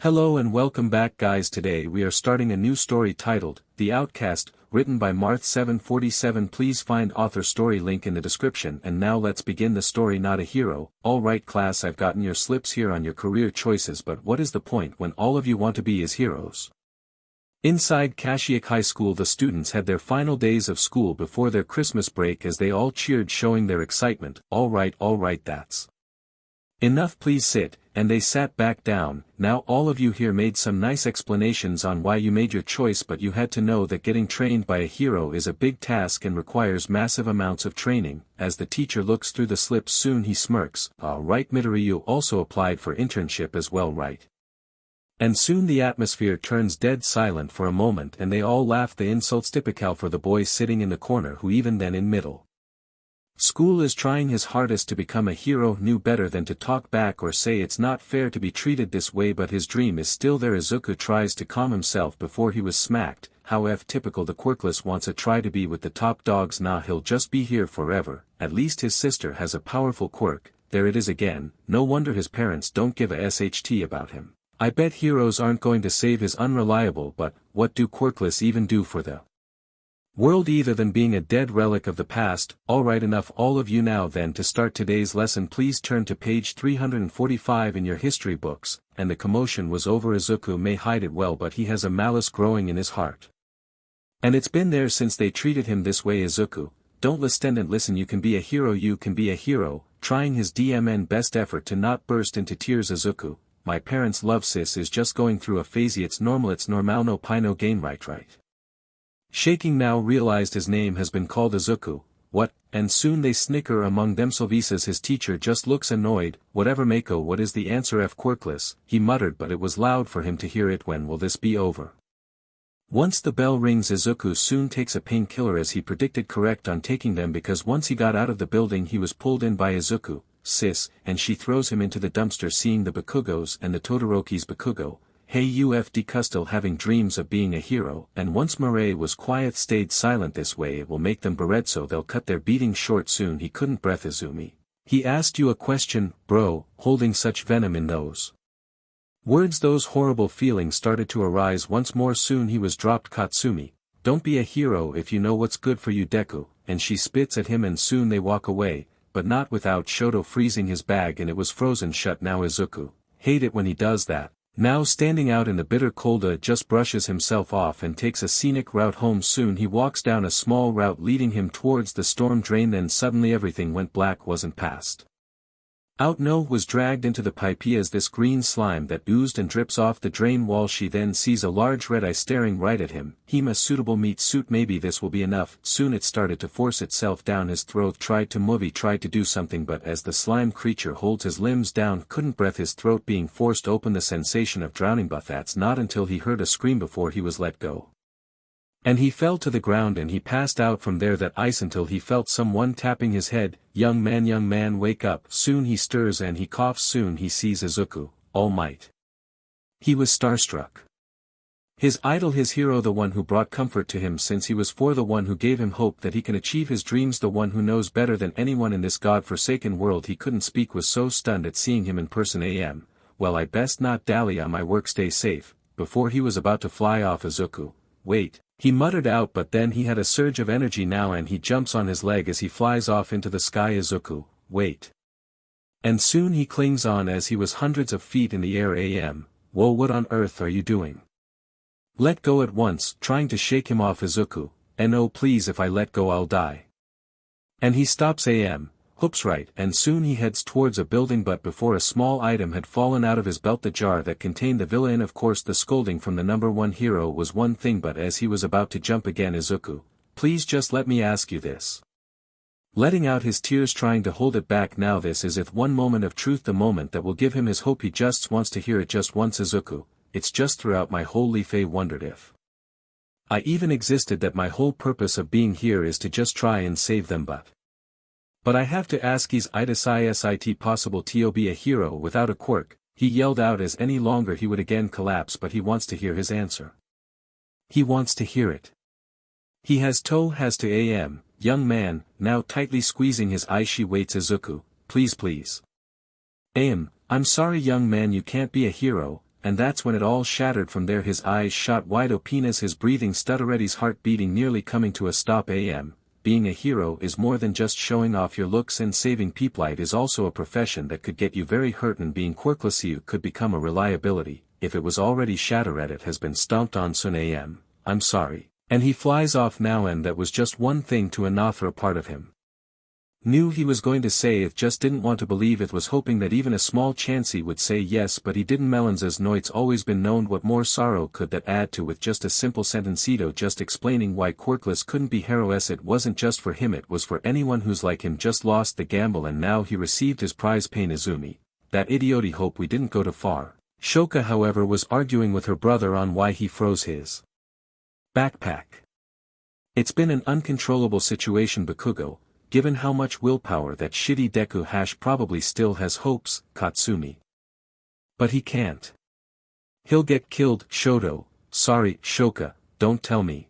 Hello and welcome back guys. Today we are starting a new story titled, The Outcast, written by Marth747. Please find author story link in the description. And now let's begin the story. Not a hero. Alright class, I've gotten your slips here on your career choices, but what is the point when all of you want to be is heroes? Inside Kashyyyk High School, the students had their final days of school before their Christmas break as they all cheered, showing their excitement. Alright, that's enough, please sit. And they sat back down. Now all of you here made some nice explanations on why you made your choice, but you had to know that getting trained by a hero is a big task and requires massive amounts of training. As the teacher looks through the slips, soon he smirks. Right, Midori, you also applied for internship as well, right? And soon the atmosphere turns dead silent for a moment and they all laugh the insults typical for the boy sitting in the corner, who even then in middle school is trying his hardest to become a hero, knew better than to talk back or say it's not fair to be treated this way, but his dream is still there. Izuku tries to calm himself before he was smacked. However, typical, the quirkless wants to try to be with the top dogs. Nah, he'll just be here forever. At least his sister has a powerful quirk. There it is again. No wonder his parents don't give a SHT about him. I bet heroes aren't going to save his unreliable, but what do quirkless even do for the world either than being a dead relic of the past? Alright, enough all of you. Now then, to start today's lesson, please turn to page 345 in your history books. And the commotion was over. Izuku may hide it well, but he has a malice growing in his heart. And it's been there since they treated him this way. Izuku, don't listen, you can be a hero, you can be a hero. Trying his DMN best effort to not burst into tears. Izuku, my parents love sis is just going through a phase, it's normal, no pie no gain, right. Shaking now realized his name has been called. Izuku, what? And soon they snicker among themselves. His teacher just looks annoyed. Whatever, Mako, what is the answer? F quirkless, he muttered, but it was loud for him to hear it. When will this be over? Once the bell rings, Izuku soon takes a painkiller as he predicted, correct on taking them, because once he got out of the building he was pulled in by Izuku, sis, and she throws him into the dumpster. Seeing the Bakugos and the Todoroki's Bakugo, hey UFD, still having dreams of being a hero, and once Mirai was quiet, stayed silent. This way it will make them bereft, so they'll cut their beating short soon. He couldn't breath. Izumi, he asked you a question, bro, holding such venom in those words. Those horrible feelings started to arise once more. Soon he was dropped. Katsumi, don't be a hero if you know what's good for you, Deku, and she spits at him and soon they walk away, but not without Shoto freezing his bag, and it was frozen shut. Now Izuku, hate it when he does that. Now standing out in the bitter cold, just brushes himself off and takes a scenic route home. Soon he walks down a small route leading him towards the storm drain. Then suddenly everything went black. Wasn't passed out, no, was dragged into the pipe as this green slime that oozed and drips off the drain wall. She then sees a large red eye staring right at him. Him a suitable meat suit, maybe this will be enough. Soon it started to force itself down his throat. Tried to do something, but as the slime creature holds his limbs down, couldn't breath, his throat being forced open, the sensation of drowning. But that's not until he heard a scream before he was let go. And he fell to the ground and he passed out from there, that ice, until he felt someone tapping his head. Young man, wake up. Soon he stirs and he coughs. Soon he sees Izuku, All Might. He was starstruck. His idol, his hero, the one who brought comfort to him since he was 4, the one who gave him hope that he can achieve his dreams, the one who knows better than anyone in this god-forsaken world. He couldn't speak, was so stunned at seeing him in person. Well, I best not dally on my work, stay safe. Before he was about to fly off. Izuku, wait, he muttered out, but then he had a surge of energy now and he jumps on his leg as he flies off into the sky. Izuku, wait. And soon he clings on as he was hundreds of feet in the air. Whoa, what on earth are you doing? Let go at once. Trying to shake him off. Izuku, no, please, if I let go I'll die. And he stops. Hoops, right, and soon he heads towards a building, but before a small item had fallen out of his belt, the jar that contained the villain. Of course the scolding from the #1 hero was one thing, but as he was about to jump again, Izuku, please just let me ask you this. Letting out his tears, trying to hold it back. Now this is if one moment of truth, the moment that will give him his hope. He just wants to hear it just once. Izuku, it's just throughout my whole life I wondered if I even existed, that my whole purpose of being here is to just try and save them, but I have to ask, is it possible to be a hero without a quirk? He yelled out, as any longer he would again collapse, but he wants to hear his answer. He wants to hear it. He has to young man, now tightly squeezing his eye. She waits. Izuku, please. I'm sorry young man, you can't be a hero, and that's when it all shattered from there. His eyes shot wide open as his breathing stuttered, his heart beating nearly coming to a stop. Being a hero is more than just showing off your looks, and saving people. It is also a profession that could get you very hurt, and being quirkless you could become a reliability. If it was already shattered, it has been stomped on soon. I'm sorry. And he flies off now, and that was just one thing to another. A part of him knew he was going to say it, just didn't want to believe it, was hoping that even a small chance he would say yes, but he didn't. Melons as Noit's always been known. What more sorrow could that add to with just a simple sentencito just explaining why quirkless couldn't be heroess? It wasn't just for him, it was for anyone who's like him, just lost the gamble and now he received his prize. Pain Izumi. That idioty, hope we didn't go too far. Shoka however was arguing with her brother on why he froze his backpack. It's been an uncontrollable situation, Bakugo. Given how much willpower that shitty Deku probably still has hopes, Katsumi. But he can't. He'll get killed. Shoto. Sorry, Shoka, don't tell me.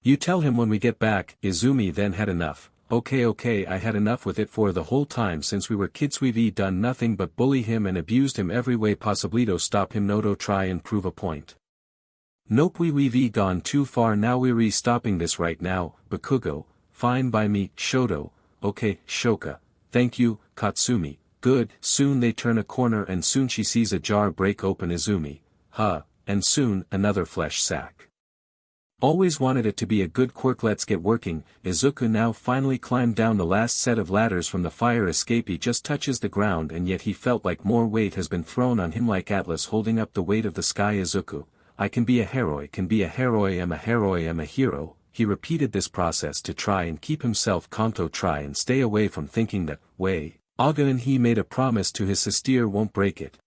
You tell him when we get back. Izumi then had enough. Okay, I had enough with it. For the whole time since we were kids we've done nothing but bully him and abused him every way possible. To stop him, Noto try and prove a point. Nope, we've gone too far now. We're stopping this right now, Bakugo. Fine by me, Shoto. Okay, Shoka. Thank you, Katsumi. Good. Soon they turn a corner and soon she sees a jar break open. Izumi. And soon, another flesh sack. Always wanted it to be a good quirk. Let's get working. Izuku now finally climbed down the last set of ladders from the fire escape. He just touches the ground and yet he felt like more weight has been thrown on him, like Atlas holding up the weight of the sky. Izuku. I can be a hero, I'm a hero. He repeated this process to try and keep himself Kanto, try and stay away from thinking that, Aga and he made a promise to his sister won't break it.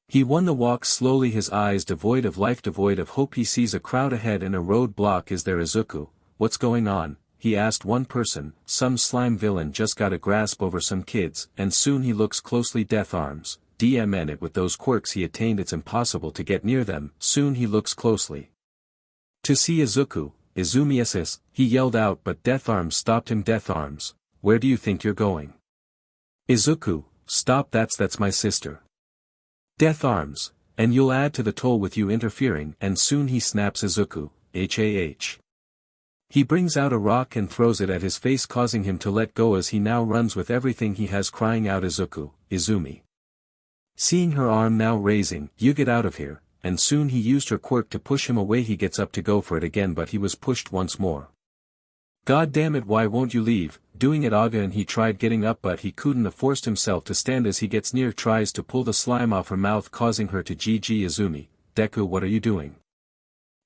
He won the walk slowly, his eyes devoid of life, devoid of hope. He sees a crowd ahead and a roadblock. Is there? Izuku, what's going on? He asked one person. Some slime villain just got a grasp over some kids, and soon he looks closely. Death arms. DMN it, with those quirks he attained it's impossible to get near them. Soon he looks closely to see Izuku. Izumi SS, he yelled out, but Death Arms stopped him. Death Arms, where do you think you're going? Izuku, stop, that's my sister. Death Arms, and you'll add to the toll with you interfering. And soon he snaps Izuku, HAH. He brings out a rock and throws it at his face, causing him to let go as he now runs with everything he has, crying out Izuku, Izumi. Seeing her arm now raising, you get out of here. And soon he used her quirk to push him away. He gets up to go for it again, but he was pushed once more. God damn it, why won't you leave? Doing it, Aga, and he tried getting up but he couldn't. Forced himself to stand as he gets near, tries to pull the slime off her mouth, causing her to GG. Izumi. Deku, what are you doing?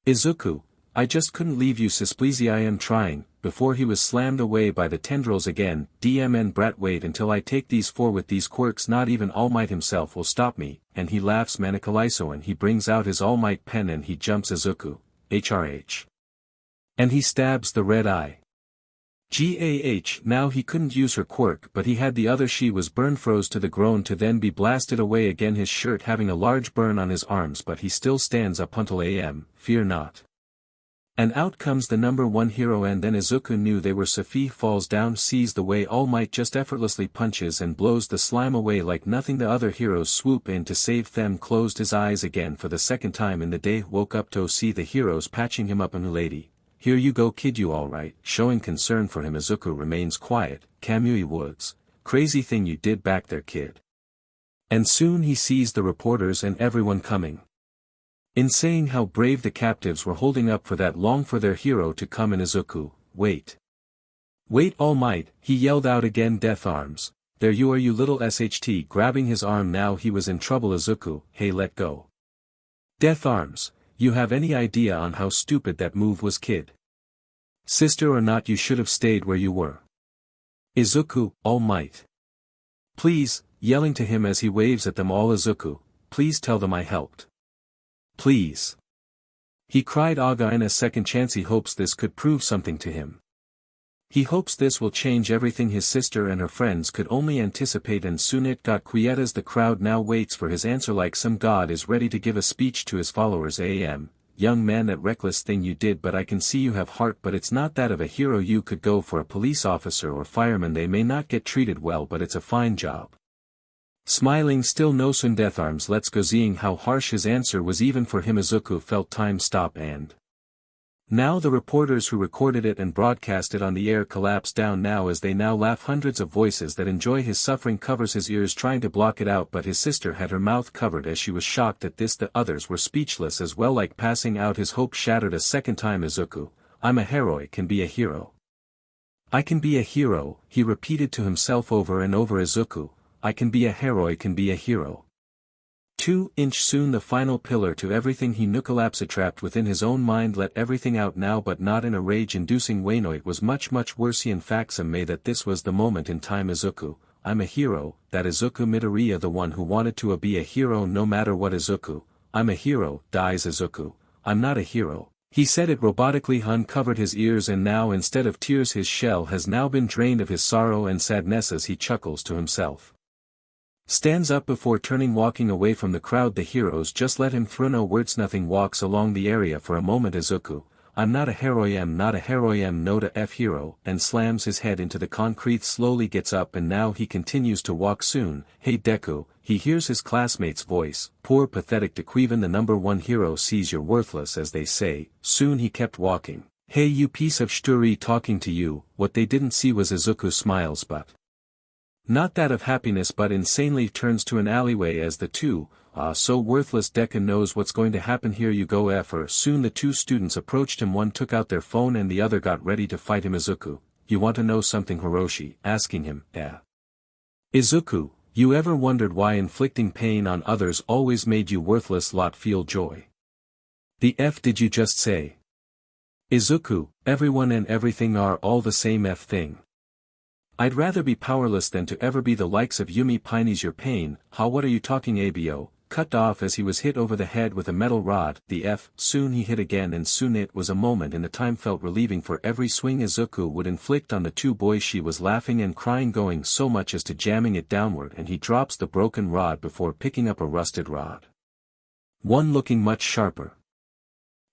Izuku, I just couldn't leave you sis, please. I am trying. Before he was slammed away by the tendrils again. DMN brat, wait until I take these four with these quirks. Not even All Might himself will stop me. And he laughs Manicaliso and he brings out his All Might pen and he jumps Izuku. HRH. And he stabs the red eye. GAH. Now he couldn't use her quirk but he had the other. She was burned, froze to the ground to then be blasted away again, his shirt having a large burn on his arms, but he still stands up until AM. Fear not. And out comes the number one hero, and then Izuku knew they were. Safi falls down, sees the way All Might just effortlessly punches and blows the slime away like nothing. The other heroes swoop in to save them. Closed his eyes again for the second time in the day, woke up to see the heroes patching him up. And lady, here you go kid, you alright? Showing concern for him, Izuku remains quiet. Kamui Woods, crazy thing you did back there, kid. And soon he sees the reporters and everyone coming in, saying how brave the captives were holding up for that long for their hero to come in. Izuku, wait, All Might, he yelled out again. Death Arms, there you are, you little SHT, grabbing his arm. Now he was in trouble. Izuku, hey, let go. Death Arms, you have any idea on how stupid that move was, kid? Sister or not, you should have stayed where you were. Izuku, All Might, please, yelling to him as he waves at them all. Izuku, please tell them I helped. Please. He cried. Aga in a second chance. He hopes this could prove something to him. He hopes this will change everything his sister and her friends could only anticipate. And soon it got quiet as the crowd now waits for his answer like some god is ready to give a speech to his followers. Young man, that reckless thing you did, but I can see you have heart, but it's not that of a hero. You could go for a police officer or fireman. They may not get treated well, but it's a fine job. Smiling still no soon death arms let's go. Seeing how harsh his answer was even for him, Izuku felt time stop, and now the reporters who recorded it and broadcast it on the air collapse down now as they now laugh. Hundreds of voices that enjoy his suffering covers his ears trying to block it out, but his sister had her mouth covered as she was shocked at this. The others were speechless as well, like passing out. His hope shattered a second time. Izuku, I'm a hero, can be a hero. I can be a hero, he repeated to himself over and over. Izuku, I can be a hero, can be a hero. 2-inch soon the final pillar to everything he knew collapsed trapped within his own mind, let everything out now but not in a rage-inducing way. No, it was much worse. He in fact may that this was the moment in time. Izuku, I'm a hero, that Izuku Midoriya, the one who wanted to be a hero no matter what. Izuku, I'm a hero, dies. Izuku, I'm not a hero. He said it robotically, uncovered his ears, and now instead of tears his shell has now been drained of his sorrow and sadness as he chuckles to himself. Stands up before turning, walking away from the crowd. The heroes just let him through, no words, nothing. Walks along the area for a moment. Izuku, I'm not a hero, I'm not a hero, I'm no to F hero, and slams his head into the concrete. Slowly gets up and now he continues to walk. Soon, hey Deku, he hears his classmate's voice, poor pathetic Deku, even the number one hero sees you're worthless as they say. Soon he kept walking. Hey you piece of shituri, talking to you. What they didn't see was Izuku smiles, but not that of happiness but insanely, turns to an alleyway as the two, so worthless. Deku knows what's going to happen. Here you go effer. Soon the two students approached him, one took out their phone and the other got ready to fight him. Izuku, you want to know something? Hiroshi asking him. Izuku, you ever wondered why inflicting pain on others always made you worthless? Lot feel joy. The F did you just say? Izuku, everyone and everything are all the same F thing. I'd rather be powerless than to ever be the likes of Yumi. Pineys your pain, how what are you talking? Abo, cut off as he was hit over the head with a metal rod. The F, soon he hit again and soon it was a moment in the time felt relieving for every swing Izuku would inflict on the two boys. She was laughing and crying, going so much as to jamming it downward, and he drops the broken rod before picking up a rusted rod. One looking much sharper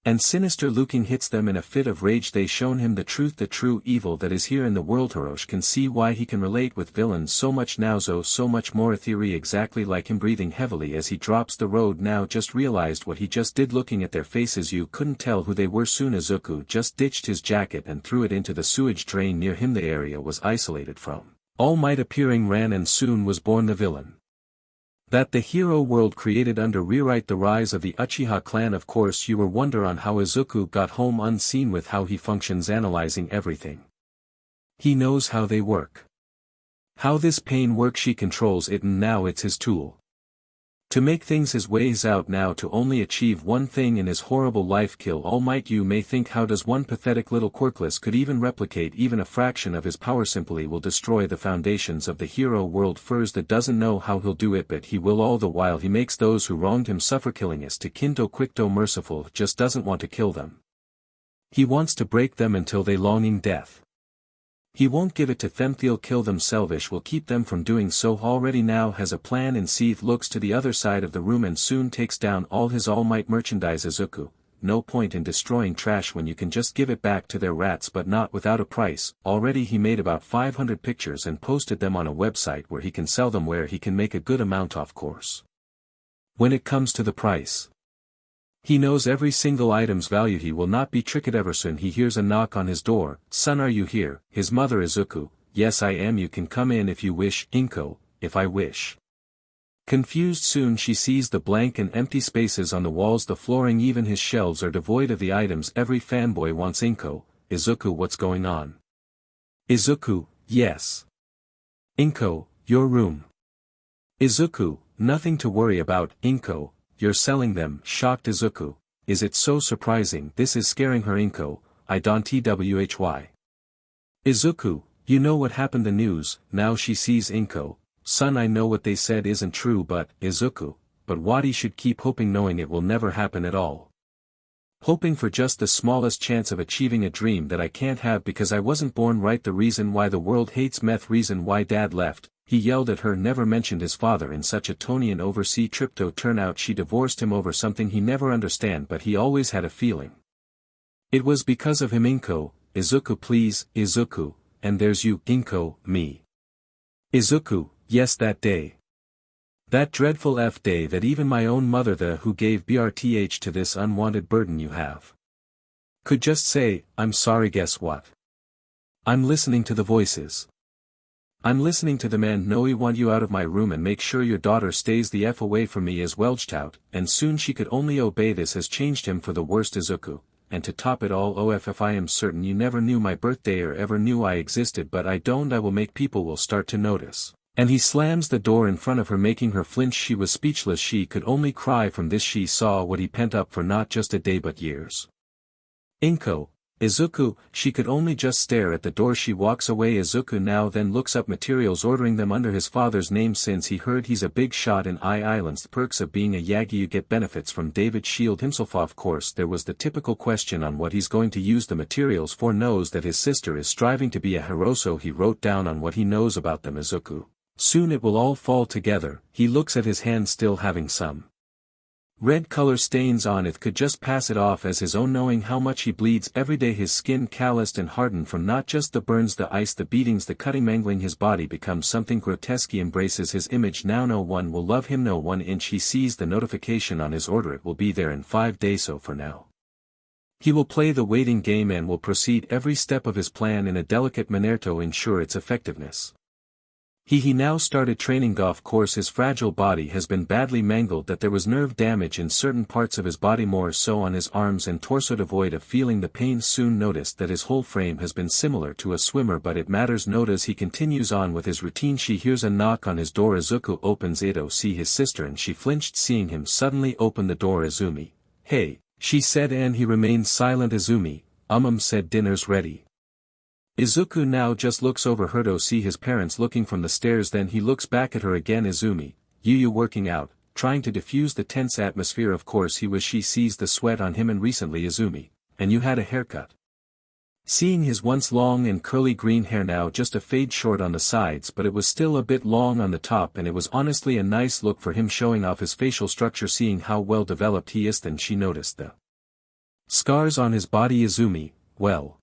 and sinister looking hits them. In a fit of rage they shown him the truth, the true evil that is here in the world. Hiroshi can see why he can relate with villains so much now, so much more. A theory exactly like him, breathing heavily as he drops the road. Now just realized what he just did. Looking at their faces you couldn't tell who they were. Soon Izuku just ditched his jacket and threw it into the sewage drain near him. The area was isolated from All Might. Appearing ran and soon was born the villain that the hero world created under rewrite, the rise of the Uchiha clan. Of course you will wonder on how Izuku got home unseen with how he functions, analyzing everything. He knows how they work. How this pain works, she controls it and now it's his tool to make things his ways out, now to only achieve one thing in his horrible life, kill All Might. You may think, how does one pathetic little quirkless could even replicate even a fraction of his power? Simply will destroy the foundations of the hero world first. That doesn't know how he'll do it, but he will. All the while he makes those who wronged him suffer. Killing is to Kinto Quickto merciful, just doesn't want to kill them. He wants to break them until they longing death. He won't give it to them. They'll kill them. Selfish will keep them from doing so. Already now has a plan in Seeth. Looks to the other side of the room and soon takes down all his All Might merchandise. Izuku, no point in destroying trash when you can just give it back to their rats, but not without a price. Already he made about 500 pictures and posted them on a website where he can sell them, where he can make a good amount off course. When it comes to the price, he knows every single item's value. He will not be tricked. Ever soon he hears a knock on his door. Son, are you here? His mother. Izuku, yes I am, you can come in if you wish. Inko, if I wish. Confused soon she sees the blank and empty spaces on the walls, the flooring, even his shelves are devoid of the items every fanboy wants. Inko, Izuku, what's going on? Izuku, yes. Inko, your room. Izuku, nothing to worry about. Inko, you're selling them. Shocked Izuku, is it so surprising? This is scaring her. Inko, I don't twhy. Izuku, you know what happened, the news. Now she sees Inko. Son, I know what they said isn't true, but, Izuku, but Wati should keep hoping, knowing it will never happen at all. Hoping for just the smallest chance of achieving a dream that I can't have because I wasn't born right. The reason why the world hates meth, reason why dad left. He yelled at her, never mentioned his father in such a Tony and oversea trip. To turn out she divorced him over something he never understand, but he always had a feeling it was because of him. Inko, Izuku please, Izuku, and there's you. Inko, me. Izuku, yes, that day. That dreadful day that even my own mother who gave BRTH to this unwanted burden you have. Could just say, I'm sorry. Guess what? I'm listening to the voices. I'm listening to the man. No, we want you out of my room and make sure your daughter stays the F away from me as welched out, and soon she could only obey. This has changed him for the worst, Izuku, and to top it all, OFF, I am certain you never knew my birthday or ever knew I existed, but I don't. I will make people will start to notice. And he slams the door in front of her, making her flinch. She was speechless. She could only cry from this. She saw what he pent up for not just a day but years. Izuku, she could only just stare at the door. She walks away. Izuku now then looks up materials, ordering them under his father's name since he heard he's a big shot in Islands. The perks of being a Yagi: you get benefits from David Shield himself. Of course there was the typical question on what he's going to use the materials for. Knows that his sister is striving to be a hero, so he wrote down on what he knows about them. Izuku. Soon it will all fall together. He looks at his hand, still having some red color stains on it, could just pass it off as his own, knowing how much he bleeds every day. His skin calloused and hardened from not just the burns, the ice, the beatings, the cutting, mangling. His body becomes something grotesque. He embraces his image now. No one will love him, no 1 inch. He sees the notification on his order. It will be there in 5 days, so for now he will play the waiting game and will proceed every step of his plan in a delicate manner to ensure its effectiveness. He now started training. Of course his fragile body has been badly mangled, that there was nerve damage in certain parts of his body, more so on his arms and torso. Devoid of feeling the pain, soon noticed that his whole frame has been similar to a swimmer, but it matters not as he continues on with his routine. She hears a knock on his door. Izuku opens it. See his sister, and she flinched seeing him suddenly open the door. Izumi. Hey, she said, and he remained silent. Izumi, said, dinner's ready. Izuku now just looks over her to see his parents looking from the stairs, then he looks back at her again. Izumi, you working out, trying to diffuse the tense atmosphere. Of course he was. She sees the sweat on him. And recently, Izumi, and you had a haircut. Seeing his once long and curly green hair now just a fade short on the sides, but it was still a bit long on the top, and it was honestly a nice look for him, showing off his facial structure. Seeing how well developed he is, then she noticed the scars on his body. Izumi, well,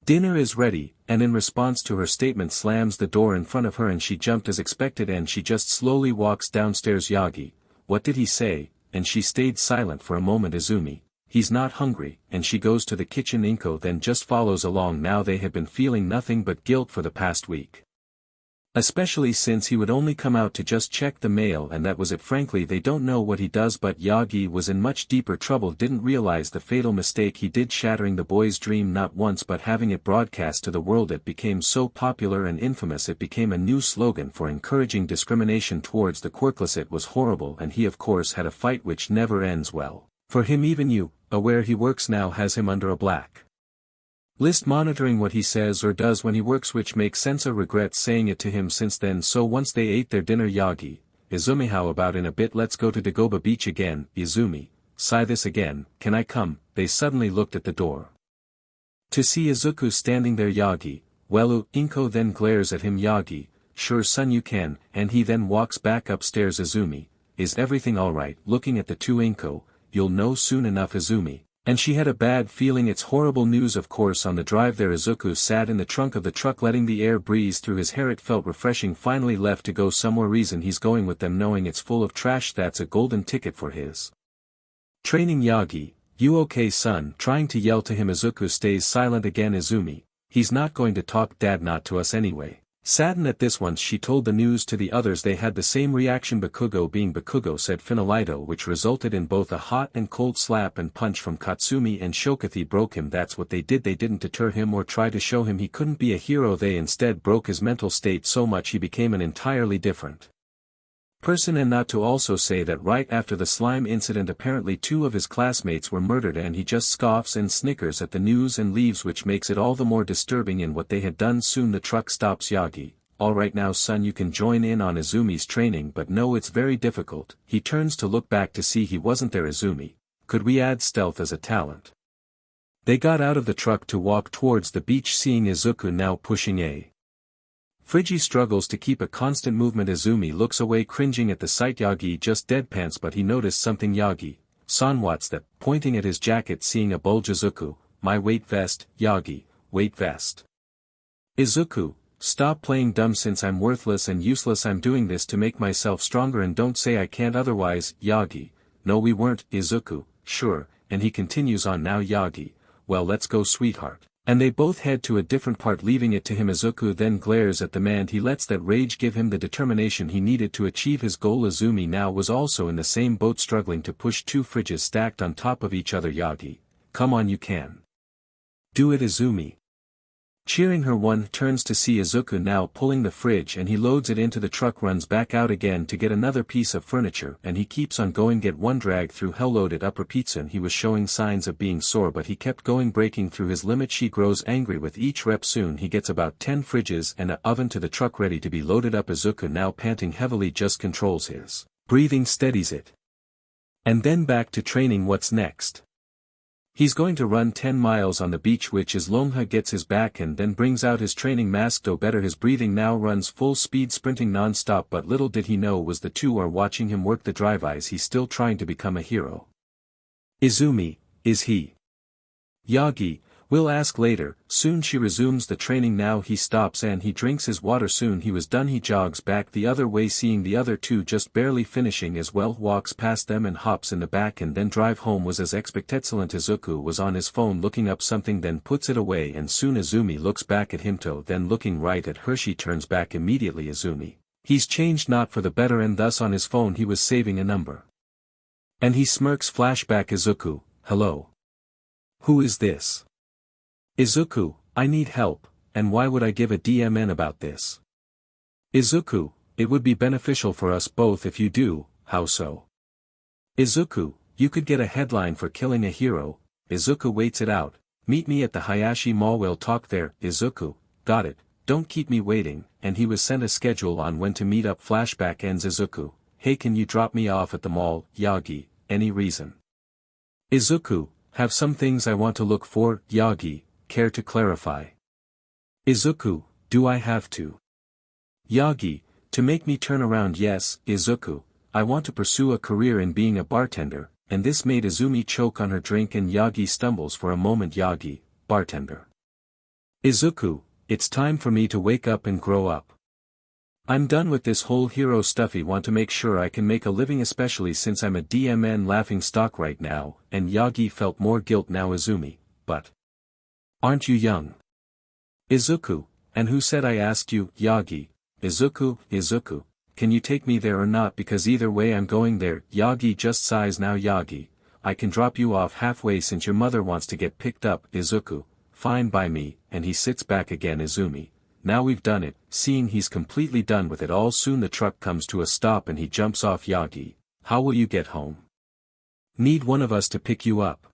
dinner is ready, and in response to her statement slams the door in front of her, and she jumped as expected, and she just slowly walks downstairs. Yagi, what did he say? And she stayed silent for a moment. Izumi, he's not hungry, and she goes to the kitchen. Inko then just follows along. Now they have been feeling nothing but guilt for the past week. Especially since he would only come out to just check the mail, and that was it. Frankly, they don't know what he does, but Yagi was in much deeper trouble. Didn't realize the fatal mistake he did, shattering the boy's dream not once but having it broadcast to the world. It became so popular and infamous, it became a new slogan for encouraging discrimination towards the quirkless. It was horrible, and he of course had a fight which never ends well for him. Even you, where he works now, has him under a black list monitoring what he says or does when he works, which makes sense. I regret saying it to him since then. So once they ate their dinner, Yagi, Izumi, how about in a bit let's go to Dagoba Beach again? Izumi, sigh, this again, can I come? They suddenly looked at the door to see Izuku standing there. Yagi, well, Inko then glares at him. Yagi, sure son you can, and he then walks back upstairs. Izumi, is everything alright? Looking at the two. Inko, you'll know soon enough. Izumi, and she had a bad feeling. It's horrible news. Of course on the drive there, Izuku sat in the trunk of the truck letting the air breeze through his hair. It felt refreshing. Finally left to go somewhere. Reason he's going with them, knowing it's full of trash. That's a golden ticket for his training. Yagi, you okay son? Trying to yell to him. Izuku stays silent again. Izumi, he's not going to talk, dad, not to us anyway. Saddened at this, once she told the news to the others they had the same reaction. Bakugo being Bakugo, said Finalito, which resulted in both a hot and cold slap and punch from Katsumi and Shokathi broke him. That's what they did. They didn't deter him or try to show him he couldn't be a hero. They instead broke his mental state so much he became an entirely different person. And not to also say that right after the slime incident apparently 2 of his classmates were murdered, and he just scoffs and snickers at the news and leaves, which makes it all the more disturbing in what they had done. Soon the truck stops. Yagi, alright now son, you can join in on Izumi's training, but no, it's very difficult. He turns to look back to see he wasn't there. Izumi, could we add stealth as a talent? They got out of the truck to walk towards the beach, seeing Izuku now pushing a Frigi struggles to keep a constant movement. Izumi looks away, cringing at the sight. Yagi just deadpans, but he noticed something. Yagi, son, what's that? Pointing at his jacket, seeing a bulge. Izuku, my weight vest. Yagi, weight vest. Izuku, stop playing dumb since I'm worthless and useless. I'm doing this to make myself stronger and don't say I can't otherwise, Yagi. No we weren't, Izuku, sure, and he continues on now Yagi, well let's go sweetheart. And they both head to a different part leaving it to him. Izuku then glares at the man. He lets that rage give him the determination he needed to achieve his goal. Izumi now was also in the same boat struggling to push 2 fridges stacked on top of each other. Yagi, come on you can. Do it Izumi. Cheering her. One turns to see Izuku now pulling the fridge and he loads it into the truck, runs back out again to get another piece of furniture, and he keeps on going. Get one drag through hell loaded upper pizza. He was showing signs of being sore but he kept going, breaking through his limit. She grows angry with each rep. Soon he gets about 10 fridges and an oven to the truck ready to be loaded up. Izuku now panting heavily just controls his breathing, steadies it. And then back to training. What's next? He's going to run 10 miles on the beach, which is Longha gets his back and then brings out his training mask. Do better. His breathing now runs full speed, sprinting non-stop, but little did he know was the two are watching him work the drive-eyes. He's still trying to become a hero. Izumi, is he? Yagi, we'll ask later. Soon she resumes the training. Now he stops and he drinks his water. Soon he was done. He jogs back the other way, seeing the other two just barely finishing as well, walks past them and hops in the back and then drive home. Was as expected. Excellent. Izuku was on his phone looking up something, then puts it away, and soon Izumi looks back at him, then looking right at her. She turns back immediately. Izumi, he's changed not for the better, and thus on his phone he was saving a number. And he smirks. Flashback. Izuku, hello. Who is this? Izuku, I need help, and why would I give a DMN about this? Izuku, it would be beneficial for us both if you do. How so? Izuku, you could get a headline for killing a hero. Izuku waits it out. Meet me at the Hayashi Mall, we'll talk there. Izuku, got it, don't keep me waiting, and he was sent a schedule on when to meet up. Flashback ends. Izuku, hey, can you drop me off at the mall? Yagi, any reason? Izuku, have some things I want to look for. Yagi, care to clarify? Izuku, do I have to? Yagi, to make me turn around? Yes. Izuku, I want to pursue a career in being a bartender, and this made Izumi choke on her drink and Yagi stumbles for a moment. Yagi, bartender. Izuku, it's time for me to wake up and grow up. I'm done with this whole hero stuffy. Want to make sure I can make a living, especially since I'm a DMN laughing stock right now, and Yagi felt more guilt now. Izumi, but aren't you young? Izuku, and who said I asked you? Yagi, Izuku, can you take me there or not, because either way I'm going there. Yagi just sighs now. Yagi, I can drop you off halfway since your mother wants to get picked up. Izuku, fine by me, and he sits back again. Izumi, now we've done it. Seeing he's completely done with it all, soon the truck comes to a stop and he jumps off. Yagi, how will you get home? Need one of us to pick you up?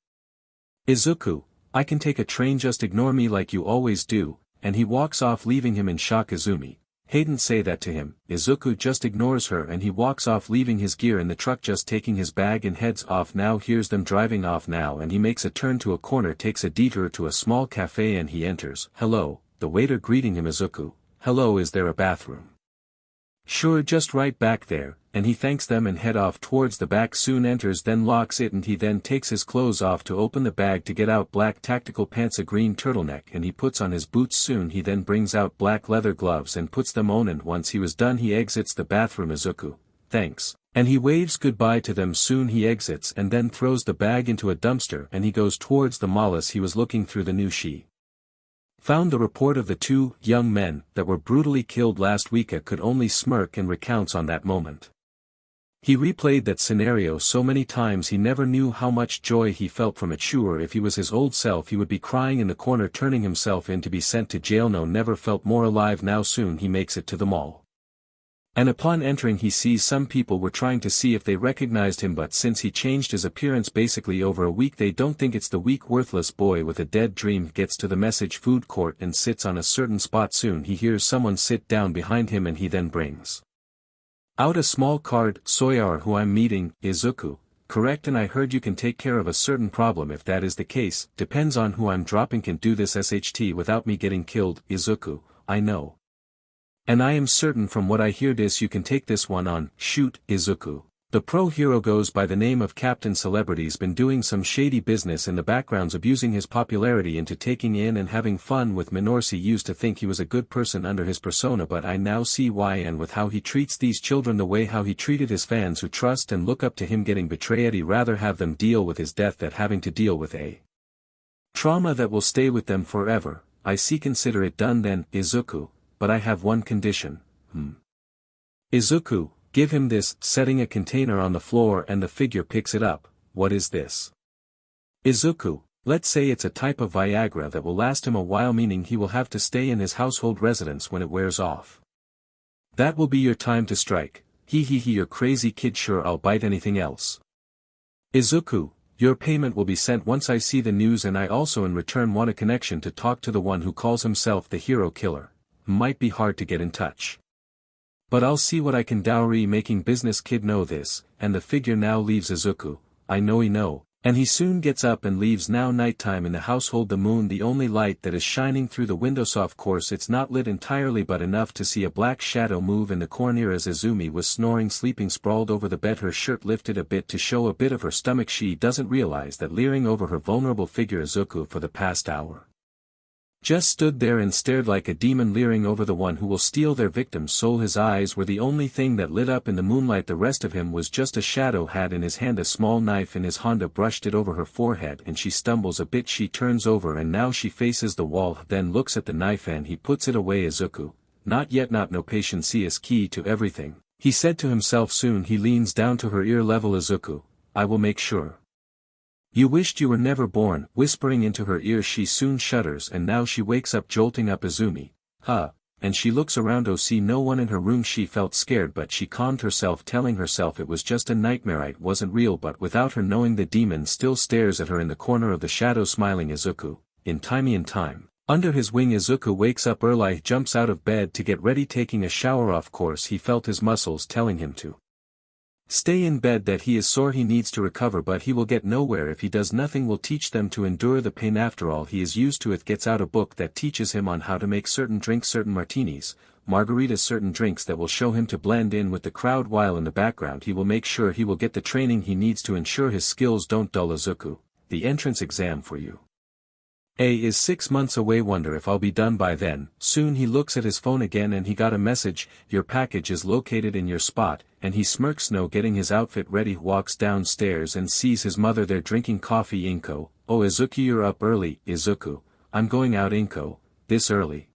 Izuku, I can take a train, just ignore me like you always do, and he walks off leaving him in shock. Izumi, Hayden, say that to him. Izuku just ignores her and he walks off leaving his gear in the truck, just taking his bag and heads off. Now hears them driving off now and he makes a turn to a corner, takes a detour to a small cafe and he enters. Hello, the waiter greeting him. Izuku, hello, is there a bathroom? Sure, just right back there, and he thanks them and head off towards the back. Soon enters, then locks it, and he then takes his clothes off to open the bag to get out black tactical pants, a green turtleneck, and he puts on his boots. Soon he then brings out black leather gloves and puts them on, and once he was done he exits the bathroom. Izuku, thanks, and he waves goodbye to them. Soon he exits and then throws the bag into a dumpster and he goes towards the mall. As he was looking through the news, she found the report of the 2 young men that were brutally killed last week. Could only smirk and recounts on that moment. He replayed that scenario so many times he never knew how much joy he felt from it. Sure, if he was his old self he would be crying in the corner, turning himself in to be sent to jail. No, never felt more alive. Now soon he makes it to the mall. And upon entering he sees some people were trying to see if they recognized him, but since he changed his appearance basically over a week they don't think it's the weak worthless boy with a dead dream. Gets to the message food court and sits on a certain spot. Soon he hears someone sit down behind him and he then brings out a small card. Soyar, who I'm meeting? Izuku, correct, and I heard you can take care of a certain problem. If that is the case, depends on who I'm dropping. Can do this SHT without me getting killed. Izuku, I know. And I am certain from what I hear this you can take this one on. Shoot. Izuku, The pro-hero goes by the name of Captain Celebrity's been doing some shady business in the backgrounds, abusing his popularity into taking in and having fun with minors. He used to think he was a good person under his persona, but I now see why, and with how he treats these children, the way how he treated his fans who trust and look up to him getting betrayed, he'd rather have them deal with his death than having to deal with a trauma that will stay with them forever. I see, consider it done then, Izuku, but I have one condition. Izuku, give him this, setting a container on the floor and the figure picks it up. What is this? Izuku, let's say it's a type of Viagra that will last him a while, meaning he will have to stay in his household residence when it wears off. That will be your time to strike. Hee hee hee, you're crazy kid, sure I'll bite anything else. Izuku, your payment will be sent once I see the news, and I also in return want a connection to talk to the one who calls himself the hero killer. Might be hard to get in touch, but I'll see what I can dowry making business kid know this, and the figure now leaves Izuku. I know, and he soon gets up and leaves. Now nighttime in the household, the moon the only light that is shining through the window, so of course it's not lit entirely but enough to see a black shadow move in the corner as Izumi was snoring, sleeping sprawled over the bed, her shirt lifted a bit to show a bit of her stomach. She doesn't realize that leering over her vulnerable figure Izuku for the past hour just stood there and stared like a demon, leering over the one who will steal their victim's soul. His eyes were the only thing that lit up in the moonlight, the rest of him was just a shadow. Had in his hand a small knife in his Honda, brushed it over her forehead and she stumbles a bit. She turns over and now she faces the wall, then looks at the knife and he puts it away. Izuku, not yet, not no, patience is key to everything, he said to himself. Soon he leans down to her ear level. Izuku, I will make sure. You wished you were never born, whispering into her ear. She soon shudders and now she wakes up, jolting up. Izumi, and she looks around. Oh, see no one in her room. She felt scared but she calmed herself, telling herself it was just a nightmare, it wasn't real, but without her knowing the demon still stares at her in the corner of the shadow, smiling. Izuku, in time. Under his wing Izuku wakes up early, jumps out of bed to get ready, taking a shower. Of course he felt his muscles telling him to stay in bed, that he is sore, he needs to recover, but he will get nowhere if he does. Nothing will teach them to endure the pain, after all he is used to it. Gets out a book that teaches him on how to make certain drinks, certain martinis, margaritas, certain drinks that will show him to blend in with the crowd, while in the background he will make sure he will get the training he needs to ensure his skills don't dull. Izuku, the entrance exam for you is 6 months away, wonder if I'll be done by then. Soon he looks at his phone again and he got a message, your package is located in your spot, and he smirks. No, getting his outfit ready, walks downstairs and sees his mother there drinking coffee. Inko, oh Izuku, you're up early. Izuku, I'm going out. Inko, this early?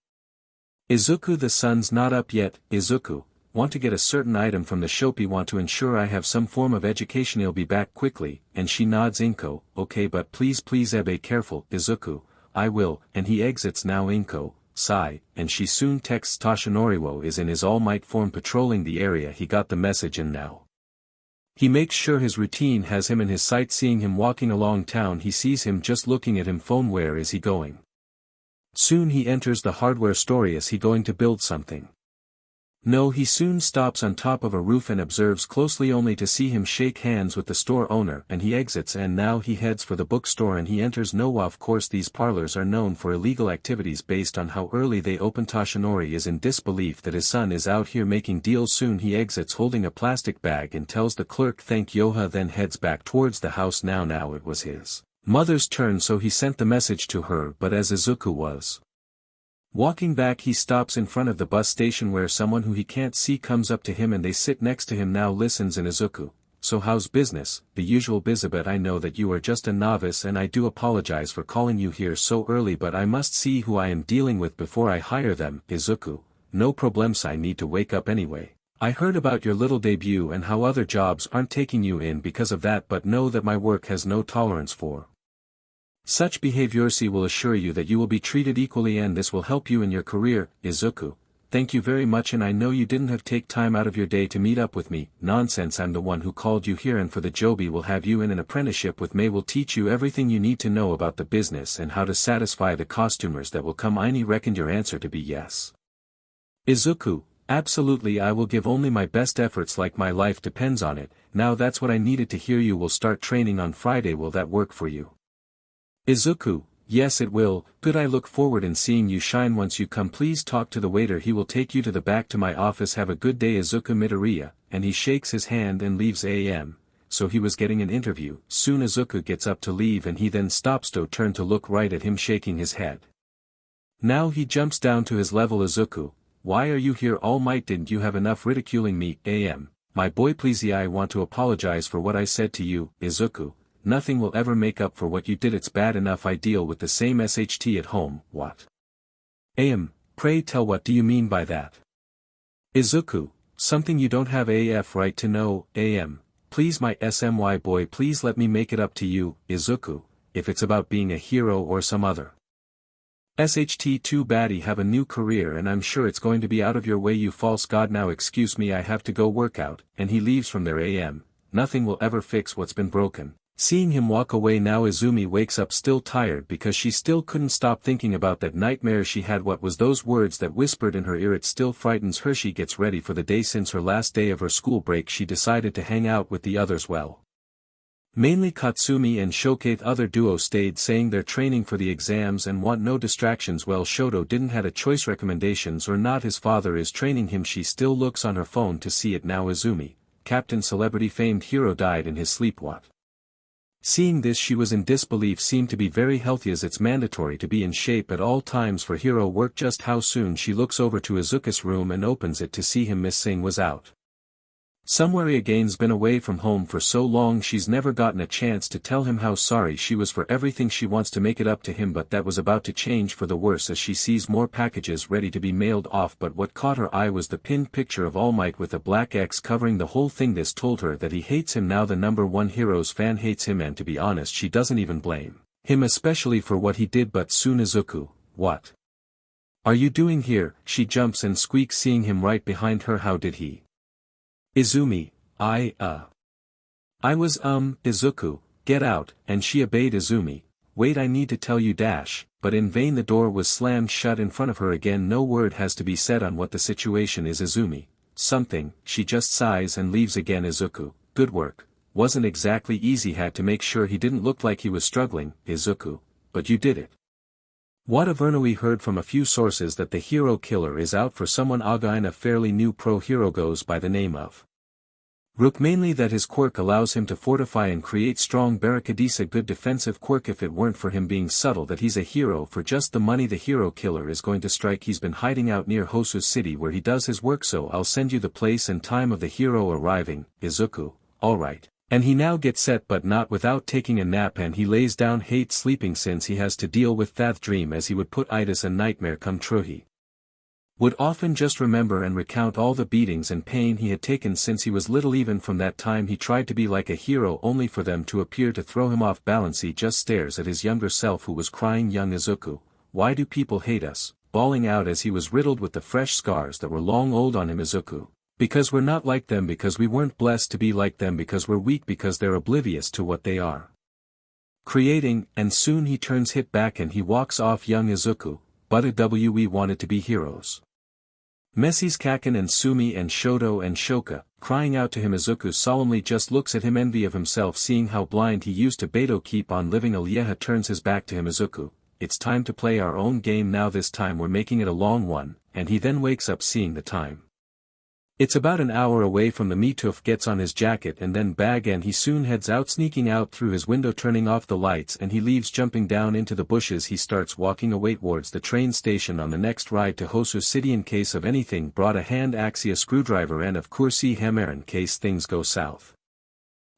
Izuku, the sun's not up yet. Izuku, want to get a certain item from the shoppy, want to ensure I have some form of education, he'll be back quickly, and she nods. Inko, okay, but please be careful. Izuku, I will, and he exits. Now Inko, sigh, and she soon texts Toshinoriwo is in his all-might form patrolling the area. He got the message and now he makes sure his routine has him in his sight. Seeing him walking along town, he sees him just looking at him. Phone, where is he going? Soon he enters the hardware store. Is he going to build something? No, he soon stops on top of a roof and observes closely, only to see him shake hands with the store owner, and he exits. And now he heads for the bookstore and he enters. No, of course these parlors are known for illegal activities based on how early they open. Toshinori is in disbelief that his son is out here making deals. Soon he exits holding a plastic bag and tells the clerk thank Yoha, then heads back towards the house. Now it was his mother's turn, so he sent the message to her, but as Izuku was walking back he stops in front of the bus station where someone who he can't see comes up to him and they sit next to him. Now listens in. Izuku, so how's business? The usual bizabet. I know that you are just a novice and I do apologize for calling you here so early, but I must see who I am dealing with before I hire them. Izuku, no problems, I need to wake up anyway. I heard about your little debut and how other jobs aren't taking you in because of that, but know that my work has no tolerance for such behavior. She will assure you that you will be treated equally and this will help you in your career. Izuku, thank you very much, and I know you didn't have take time out of your day to meet up with me. Nonsense, I'm the one who called you here, and for the Joby will have you in an apprenticeship with May, will teach you everything you need to know about the business and how to satisfy the costumers that will come. I reckon your answer to be yes. Izuku, absolutely, I will give only my best efforts, like my life depends on it. Now that's what I needed to hear. You will start training on Friday, will that work for you? Izuku, Yes it will, good I look forward in seeing you shine once you come please talk to the waiter he will take you to the back to my office have a good day Izuku Midoriya, and he shakes his hand and leaves AM. So he was getting an interview. Soon Izuku gets up to leave and he then stops to turn to look right at him shaking his head. Now he jumps down to his level Izuku, why are you here All Might didn't you have enough ridiculing me, AM, my boy please I want to apologize for what I said to you, Izuku, nothing will ever make up for what you did it's bad enough I deal with the same SHT at home, what? AM, pray tell what do you mean by that? Izuku, something you don't have AF right to know, AM. Please my SMY boy please let me make it up to you, Izuku, if it's about being a hero or some other. SHT too baddie have a new career and I'm sure it's going to be out of your way you false god now excuse me I have to go work out, and he leaves from there AM, nothing will ever fix what's been broken. Seeing him walk away now Izumi wakes up still tired because she still couldn't stop thinking about that nightmare she had what was those words that whispered in her ear it still frightens her she gets ready for the day since her last day of her school break she decided to hang out with the others well. Mainly Katsumi and Shokaith other duo stayed saying they're training for the exams and want no distractions well Shoto didn't had a choice recommendations or not his father is training him she still looks on her phone to see it now Izumi, Captain Celebrity famed hero died in his sleep what? Seeing this she was in disbelief seemed to be very healthy as it's mandatory to be in shape at all times for hero work just how soon she looks over to Izuku's room and opens it to see him Miss Singh was out. Somewhere again's been away from home for so long she's never gotten a chance to tell him how sorry she was for everything she wants to make it up to him but that was about to change for the worse as she sees more packages ready to be mailed off but what caught her eye was the pinned picture of All Might with a black X covering the whole thing this told her that he hates him now the number one hero's fan hates him and to be honest she doesn't even blame him especially for what he did but soon Izuku, what? Are you doing here? She jumps and squeaks seeing him right behind her how did he? Izumi, I was Izuku, get out, and she obeyed Izumi, wait I need to tell you dash, but in vain the door was slammed shut in front of her again no word has to be said on what the situation is Izumi, something, she just sighs and leaves again Izuku, good work, wasn't exactly easy had to make sure he didn't look like he was struggling, Izuku, but you did it. What Avernoi heard from a few sources that the hero killer is out for someone Again a fairly new pro-hero goes by the name of Rook mainly that his quirk allows him to fortify and create strong barricades a good defensive quirk if it weren't for him being subtle that he's a hero for just the money the hero killer is going to strike he's been hiding out near Hosu's city where he does his work so I'll send you the place and time of the hero arriving, Izuku, alright. And he now gets set but not without taking a nap and he lays down hates sleeping since he has to deal with that dream as he would put itis a nightmare come true he would often just remember and recount all the beatings and pain he had taken since he was little even from that time he tried to be like a hero only for them to appear to throw him off balance he just stares at his younger self who was crying young Izuku, why do people hate us, bawling out as he was riddled with the fresh scars that were long old on him Izuku. Because we're not like them because we weren't blessed to be like them because we're weak because they're oblivious to what they are creating, and soon he turns hit back and he walks off young Izuku, but we wanted to be heroes. Messi's Kaken and Sumi and Shoto and Shoka, crying out to him Izuku solemnly just looks at him envy of himself seeing how blind he used to Beto keep on living Alieha turns his back to him Izuku, it's time to play our own game now this time we're making it a long one, and he then wakes up seeing the time. It's about an hour away from the Mituf gets on his jacket and then bag and he soon heads out sneaking out through his window turning off the lights and he leaves jumping down into the bushes he starts walking away towards the train station on the next ride to Hosu City in case of anything brought a hand axe a screwdriver and of course he hammer in case things go south.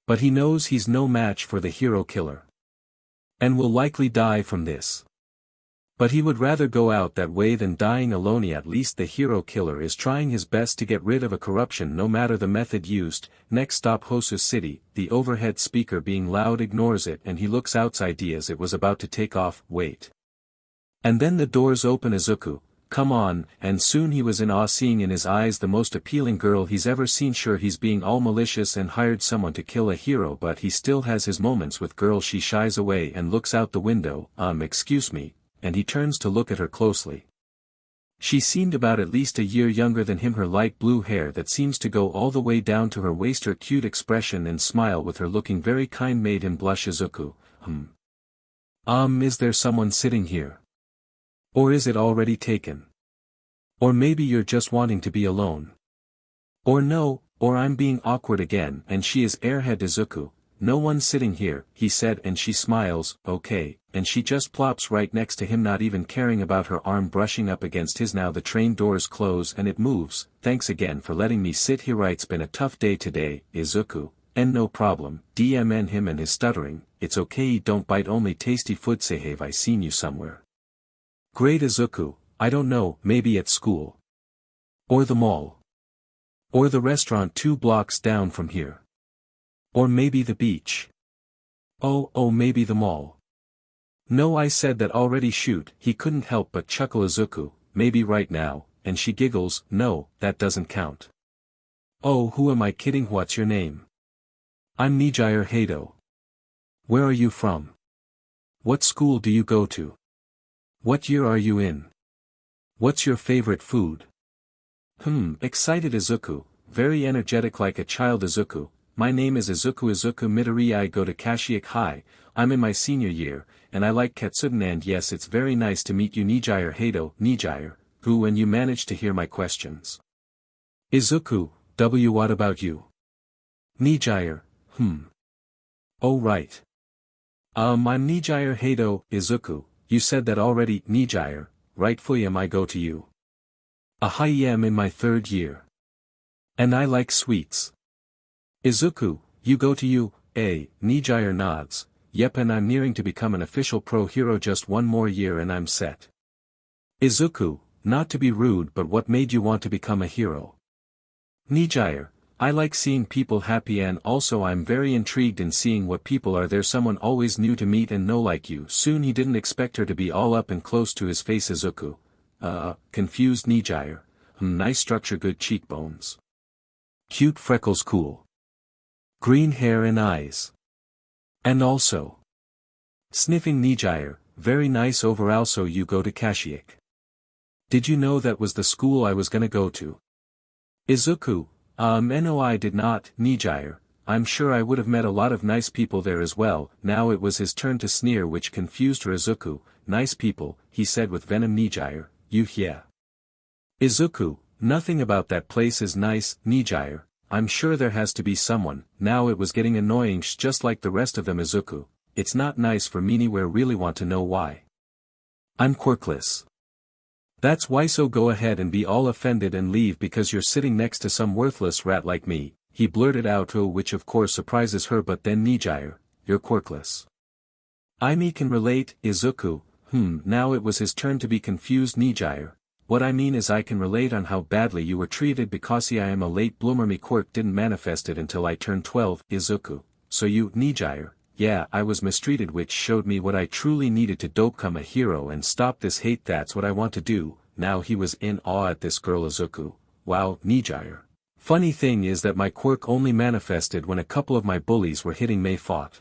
But he knows he's no match for the hero killer. And will likely die from this. But he would rather go out that way than dying alone at least the hero killer is trying his best to get rid of a corruption no matter the method used, next stop Hosu City, the overhead speaker being loud ignores it and he looks outside as it was about to take off, wait. And then the doors open Izuku, come on, and soon he was in awe seeing in his eyes the most appealing girl he's ever seen sure he's being all malicious and hired someone to kill a hero but he still has his moments with girl she shies away and looks out the window, excuse me. And he turns to look at her closely. She seemed about at least a year younger than him her light blue hair that seems to go all the way down to her waist her cute expression and smile with her looking very kind made him blush Izuku, Is there someone sitting here? Or is it already taken? Or maybe you're just wanting to be alone. Or no, or I'm being awkward again and she is airhead Izuku. No one's sitting here, he said and she smiles, okay, and she just plops right next to him not even caring about her arm brushing up against his. Now the train doors close and it moves. Thanks again for letting me sit here. It's been a tough day today, Izuku, and no problem, DMN him and his stuttering, it's okay don't bite only tasty food say have I seen you somewhere. Great Izuku, I don't know, maybe at school. Or the mall. Or the restaurant 2 blocks down from here. Or maybe the beach. Oh maybe the mall. No I said that already shoot, he couldn't help but chuckle Izuku, maybe right now, and she giggles, no, that doesn't count. Oh who am I kidding what's your name? I'm Nijire Hado. Where are you from? What school do you go to? What year are you in? What's your favorite food? Excited Izuku, very energetic like a child Izuku. My name is Izuku Midori. I go to Kashiak High, I'm in my senior year, and I like Katsuden and yes it's very nice to meet you Nijire Hado, Nijire, who and you managed to hear my questions. Izuku, what about you? Nijire, Oh right. I'm Nijire Hado, Izuku, you said that already, Nijire, rightfully am I go to you. I am in my 3rd year. And I like sweets. Izuku, you go to you, Nijire nods, yep and I'm nearing to become an official pro hero just 1 more year and I'm set. Izuku, not to be rude but what made you want to become a hero? Nijire, I like seeing people happy and also I'm very intrigued in seeing what people are there someone always new to meet and know like you. Soon he didn't expect her to be all up and close to his face Izuku. Confused Nijire. Nice structure good cheekbones. Cute freckles cool. Green hair and eyes. And also. Sniffing Nijire, very nice overall so you go to Kashiak. Did you know that was the school I was gonna go to? Izuku, no I did not, Nijire, I'm sure I would have met a lot of nice people there as well. Now it was his turn to sneer which confused her Izuku, nice people, he said with venom Nijire, yeah. Izuku, nothing about that place is nice, Nijire, I'm sure there has to be someone. Now it was getting annoying just like the rest of them Izuku, it's not nice for me anywhere really want to know why. I'm quirkless. That's why so go ahead and be all offended and leave because you're sitting next to some worthless rat like me, he blurted out which of course surprises her but then Nijire, you're quirkless. I can relate, Izuku, now it was his turn to be confused Nijire, what I mean is I can relate on how badly you were treated because I am a late bloomer me quirk didn't manifest it until I turned 12, Izuku, so you, Nijire, yeah I was mistreated which showed me what I truly needed to become a hero and stop this hate that's what I want to do, now he was in awe at this girl Izuku, wow, Nijire. Funny thing is that my quirk only manifested when a couple of my bullies were hitting me fought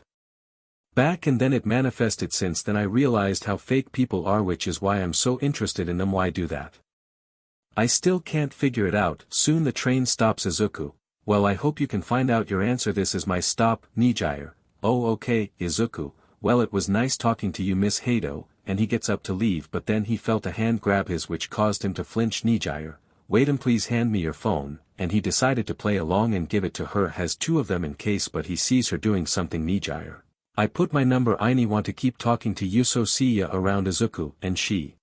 back and then it manifested since then I realized how fake people are which is why I'm so interested in them why do that? I still can't figure it out. Soon the train stops Izuku, well I hope you can find out your answer this is my stop, Nijire, oh okay, Izuku, well it was nice talking to you Miss Hado, and he gets up to leave but then he felt a hand grab his which caused him to flinch Nijire, wait and please hand me your phone, and he decided to play along and give it to her has 2 of them in case but he sees her doing something Nijire. I put my number I want to keep talking to you so see ya around Izuku and she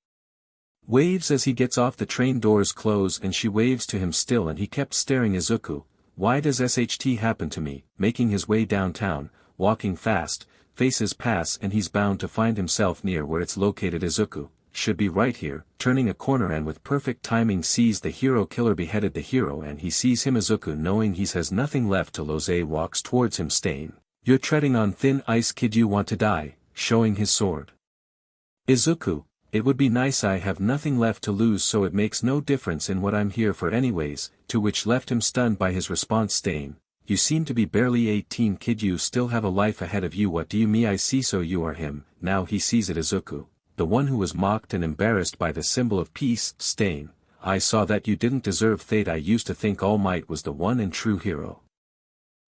waves as he gets off the train doors close and she waves to him still and he kept staring Izuku, why does SHT happen to me, making his way downtown, walking fast, faces pass and he's bound to find himself near where it's located Izuku, should be right here, turning a corner and with perfect timing sees the hero killer beheaded the hero and he sees him Izuku knowing he has nothing left to lose walks towards him Stain. You're treading on thin ice kid you want to die, showing his sword. Izuku, it would be nice I have nothing left to lose so it makes no difference in what I'm here for anyways, to which left him stunned by his response Stain, you seem to be barely 18 kid you still have a life ahead of you what do you mean I see so you are him, now he sees it Izuku, the one who was mocked and embarrassed by the symbol of peace, Stain, I saw that you didn't deserve fate I used to think All Might was the one and true hero.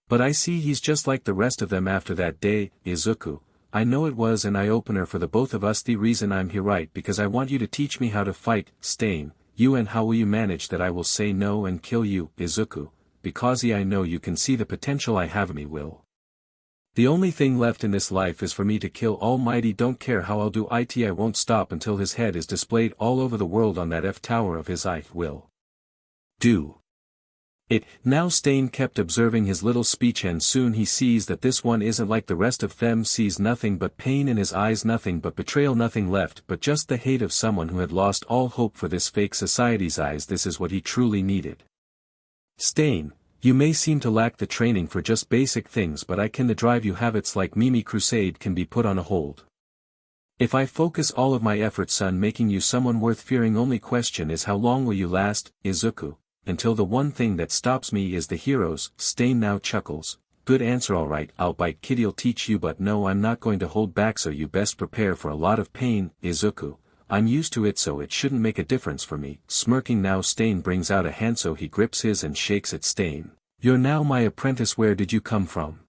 But I see he's just like the rest of them after that day, Izuku, I know it was an eye-opener for the both of us. The reason I'm here right because I want you to teach me how to fight, Stain, you and how will you manage that I will say no and kill you, Izuku, because I know you can see the potential I have in me will. The only thing left in this life is for me to kill Almighty. Don't care how I'll do it. I won't stop until his head is displayed all over the world on that F tower of his. I will do it. Now Stain kept observing his little speech and soon he sees that this one isn't like the rest of them, sees nothing but pain in his eyes, nothing but betrayal, nothing left but just the hate of someone who had lost all hope for this fake society's eyes. This is what he truly needed. Stain, you may seem to lack the training for just basic things, but I can drive you habits like Mimi Crusade can be put on a hold. If I focus all of my efforts on making you someone worth fearing, only question is how long will you last, Izuku? Until the one thing that stops me is the heroes. Stain now chuckles. Good answer, alright, I'll bite Kitty'll teach you, but no, I'm not going to hold back, so you best prepare for a lot of pain, Izuku. I'm used to it, so it shouldn't make a difference for me. Smirking now, Stain brings out a hand, so he grips his and shakes it. Stain, you're now my apprentice. Where did you come from?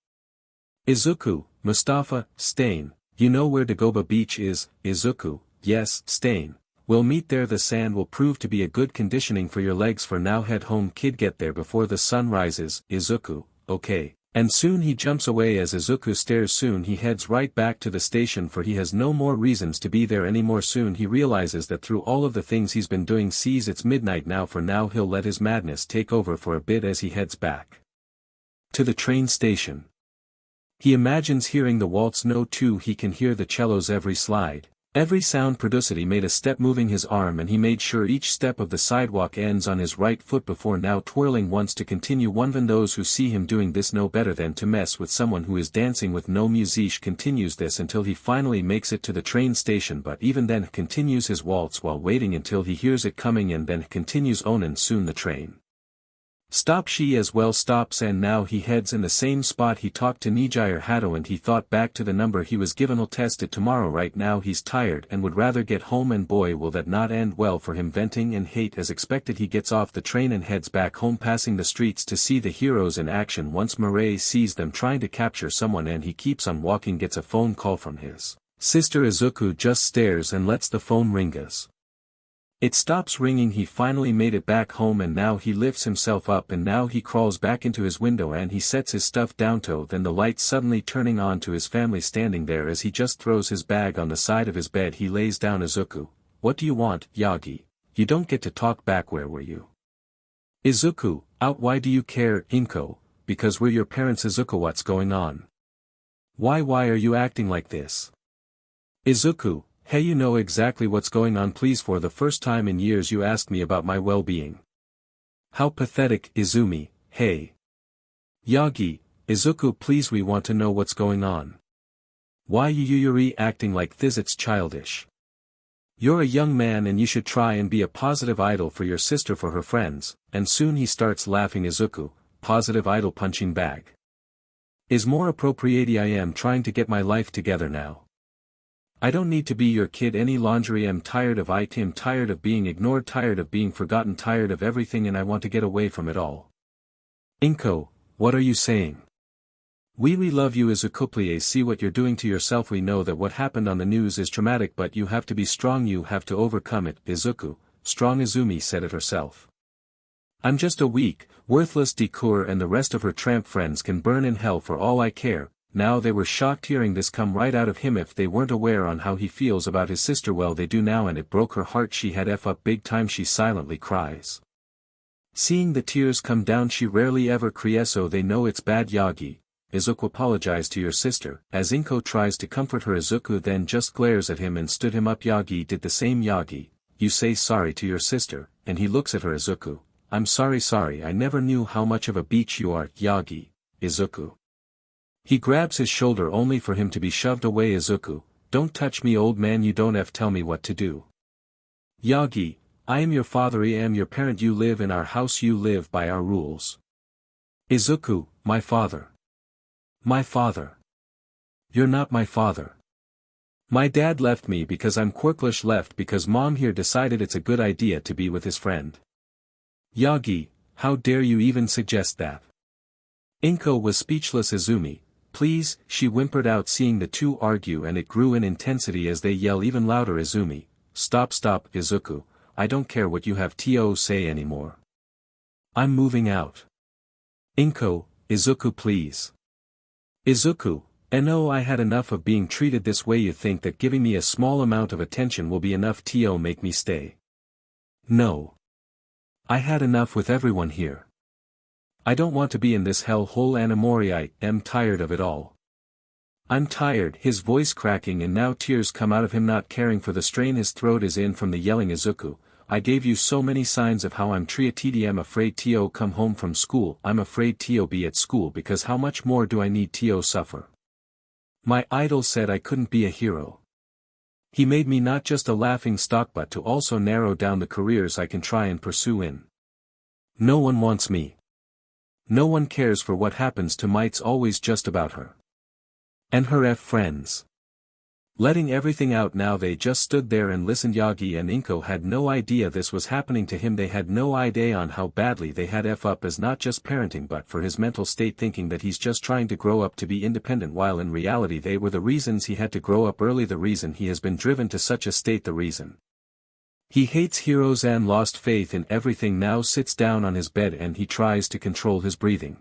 Izuku, Mustafa. Stain, you know where Dagoba Beach is? Izuku, yes. Stain, we'll meet there. The sand will prove to be a good conditioning for your legs. For now, head home, kid, get there before the sun rises. Izuku, okay. And soon he jumps away as Izuku stares. Soon he heads right back to the station, for he has no more reasons to be there anymore. Soon he realizes that through all of the things he's been doing, sees it's midnight now. For now he'll let his madness take over for a bit as he heads back to the train station. He imagines hearing the waltz. No, too, he can hear the cellos every slide. Every sound produced. He made a step moving his arm, and he made sure each step of the sidewalk ends on his right foot before now twirling once to continue one. Even those who see him doing this know better than to mess with someone who is dancing with no music. Continues this until he finally makes it to the train station, but even then continues his waltz while waiting until he hears it coming, and then continues on. And soon the train stops. She as well stops, and now he heads in the same spot he talked to Nijire Hato, and he thought back to the number he was given. He'll test it tomorrow. Right now he's tired and would rather get home, and boy will that not end well for him. Venting in hate as expected, he gets off the train and heads back home, passing the streets to see the heroes in action. Once Mireille sees them trying to capture someone and he keeps on walking, gets a phone call from his sister. Izuku just stares and lets the phone ring. As it stops ringing, he finally made it back home, and now he lifts himself up and now he crawls back into his window and he sets his stuff down. Then the light suddenly turning on to his family standing there as he just throws his bag on the side of his bed. He lays down. Izuku, what do you want, Yagi? You don't get to talk back. Where were you? Izuku, out. Why do you care? Inko, because we're your parents. Izuku, what's going on? Why are you acting like this? Izuku, hey, you know exactly what's going on. Please, for the first time in years you asked me about my well-being. How pathetic. Izumi, hey. Yagi, Izuku, please, we want to know what's going on. Why you acting like this? It's childish. You're a young man and you should try and be a positive idol for your sister, for her friends. And soon he starts laughing. Izuku, positive idol punching bag is more appropriate. I am trying to get my life together now. I don't need to be your kid any longer. I'm tired of it. I'm tired of being ignored, tired of being forgotten, tired of everything, and I want to get away from it all. Inko, what are you saying? We love you. Izuku, please see what you're doing to yourself. We know that what happened on the news is traumatic, but you have to be strong. You have to overcome it. Izuku, strong. Izumi said it herself. I'm just a weak, worthless Deku, and the rest of her tramp friends can burn in hell for all I care. Now they were shocked hearing this come right out of him. If they weren't aware on how he feels about his sister, well, they do now, and it broke her heart. She had F up big time. She silently cries. Seeing the tears come down, she rarely ever cries, so they know it's bad. Yagi, Izuku, apologize to your sister. As Inko tries to comfort her, Izuku then just glares at him and stood him up. Yagi did the same. Yagi, you say sorry to your sister, and he looks at her. Izuku, I'm sorry, I never knew how much of a beach you are. Yagi, Izuku. He grabs his shoulder only for him to be shoved away. Izuku, don't touch me, old man, you don't have to tell me what to do. Yagi, I am your father, I am your parent, you live in our house, you live by our rules. Izuku, my father. My father. You're not my father. My dad left me because I'm quirklish, left because mom here decided it's a good idea to be with his friend. Yagi, how dare you even suggest that? Inko was speechless. Izumi, Please, she whimpered out seeing the two argue, and it grew in intensity as they yell even louder. Izumi, stop, Izuku, I don't care what you have to say anymore. I'm moving out. Inko, Izuku please. Izuku, no, I had enough of being treated this way. You think that giving me a small amount of attention will be enough to make me stay? No. I had enough with everyone here. I don't want to be in this hellhole anymore. I am tired of it all. I'm tired, his voice cracking, and now tears come out of him, not caring for the strain his throat is in from the yelling. Izuku, I gave you so many signs of how I'm treated. I'm afraid to come home from school. I'm afraid to be at school because how much more do I need to suffer? My idol said I couldn't be a hero. He made me not just a laughing stock but to also narrow down the careers I can try and pursue in. No one wants me. No one cares for what happens to me. It's always just about her. And her friends. Letting everything out now. They just stood there and listened. Yagi and Inko had no idea this was happening to him. They had no idea on how badly they had up as not just parenting but for his mental state, thinking that he's just trying to grow up to be independent, while in reality they were the reasons he had to grow up early, the reason he has been driven to such a state, the reason he hates heroes and lost faith in everything. Now sits down on his bed and he tries to control his breathing.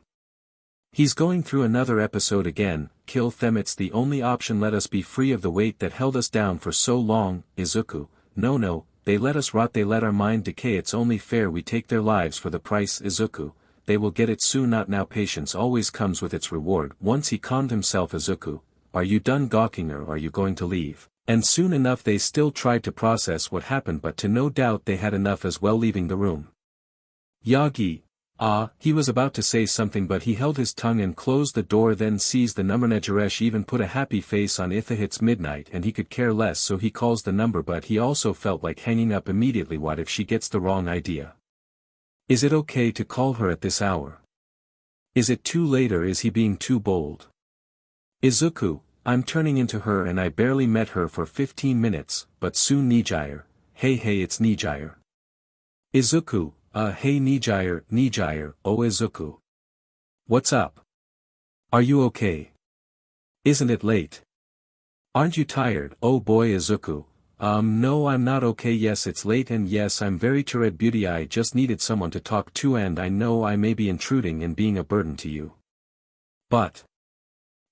He's going through another episode again. Kill them, it's the only option. Let us be free of the weight that held us down for so long. Izuku, no, they let us rot, they let our mind decay. It's only fair we take their lives for the price. Izuku, they will get it soon, not now. Patience always comes with its reward. Once he calmed himself. Izuku, are you done gawking or are you going to leave? And soon enough they still tried to process what happened, but to no doubt they had enough as well, leaving the room. Yagi, he was about to say something but he held his tongue and closed the door, then seized the number. Nejiresh even put a happy face on. It's midnight and he could care less, so he calls the number, but he also felt like hanging up immediately. What if she gets the wrong idea? Is it okay to call her at this hour? Is it too late or is he being too bold? Izuku, I'm turning into her and I barely met her for 15 minutes, but soon. Nijire, hey it's Nijire. Izuku, hey Nijire, oh Izuku. What's up? Are you okay? Isn't it late? Aren't you tired? Oh boy. Izuku, no, I'm not okay. Yes, it's late and yes, I'm very tired. Beauty, I just needed someone to talk to, and I know I may be intruding and being a burden to you. But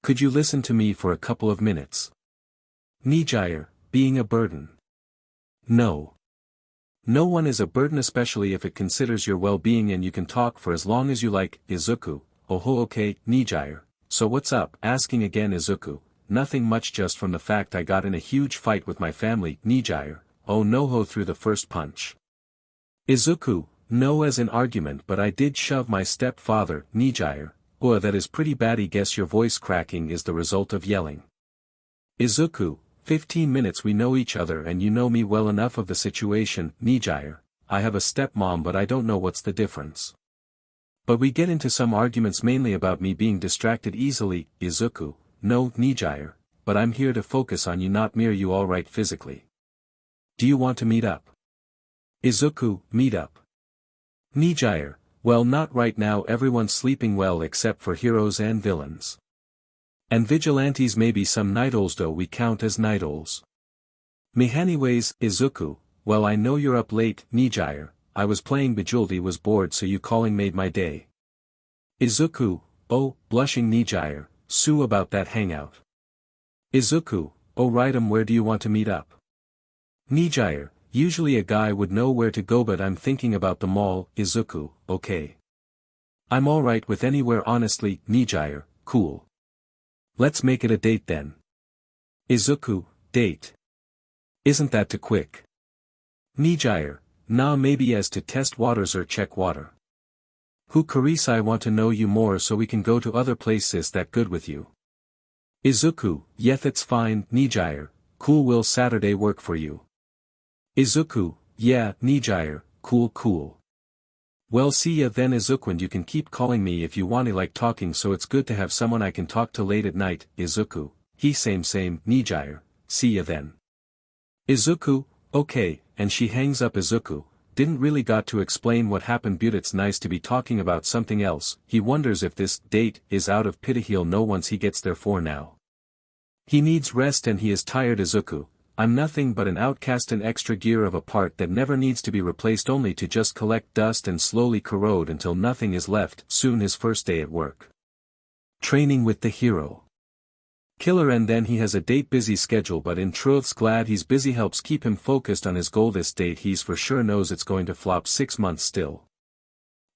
could you listen to me for a couple of minutes? Nijire, being a burden? No. No one is a burden, especially if it considers your well-being, and you can talk for as long as you like. Izuku, oh okay, Nijire, so what's up? Asking again. Izuku, nothing much, just from the fact I got in a huge fight with my family. Nijire, oh no, through the first punch. Izuku, no, as an argument, but I did shove my stepfather. Nijire, oh that is pretty bad. I guess your voice cracking is the result of yelling. Izuku, 15 minutes we know each other and you know me well enough of the situation. Nijire, I have a stepmom but I don't know what's the difference. But we get into some arguments mainly about me being distracted easily. Izuku, no Nijire, but I'm here to focus on you, not mere you. Alright, physically. Do you want to meet up? Izuku, meet up. Nijire, well not right now, everyone's sleeping well except for heroes and villains. And vigilantes, maybe some night owls, though we count as night owls. Me anyways. Izuku, well I know you're up late. Nijire, I was playing Bejeweled, was bored, so you calling made my day. Izuku, oh, blushing. Nijire, so about that hangout. Izuku, oh right, where do you want to meet up? Nijire, usually a guy would know where to go but I'm thinking about the mall. Izuku, okay. I'm alright with anywhere honestly. Nijire, cool. Let's make it a date then. Izuku, date? Isn't that too quick? Nijire, nah, maybe as to test waters or check water. Who Carisse, I want to know you more so we can go to other places. That good with you? Izuku, yeah that's fine. Nijire, cool, will Saturday work for you? Izuku, yeah. Nijire, cool. Well see ya then. Izuku, and you can keep calling me if you want. I like talking, so it's good to have someone I can talk to late at night. Izuku, he same. Nijire, see ya then. Izuku, okay, and she hangs up. Izuku, didn't really got to explain what happened but it's nice to be talking about something else. He wonders if this date is out of pity he'll know once he gets there for now. He needs rest and he is tired. Izuku, I'm nothing but an outcast, an extra gear of a part that never needs to be replaced, only to just collect dust and slowly corrode until nothing is left. Soon his first day at work. Training with the hero killer, and then he has a date. Busy schedule, but in truth's glad he's busy, helps keep him focused on his goal. This date he's for sure knows it's going to flop. 6 months still.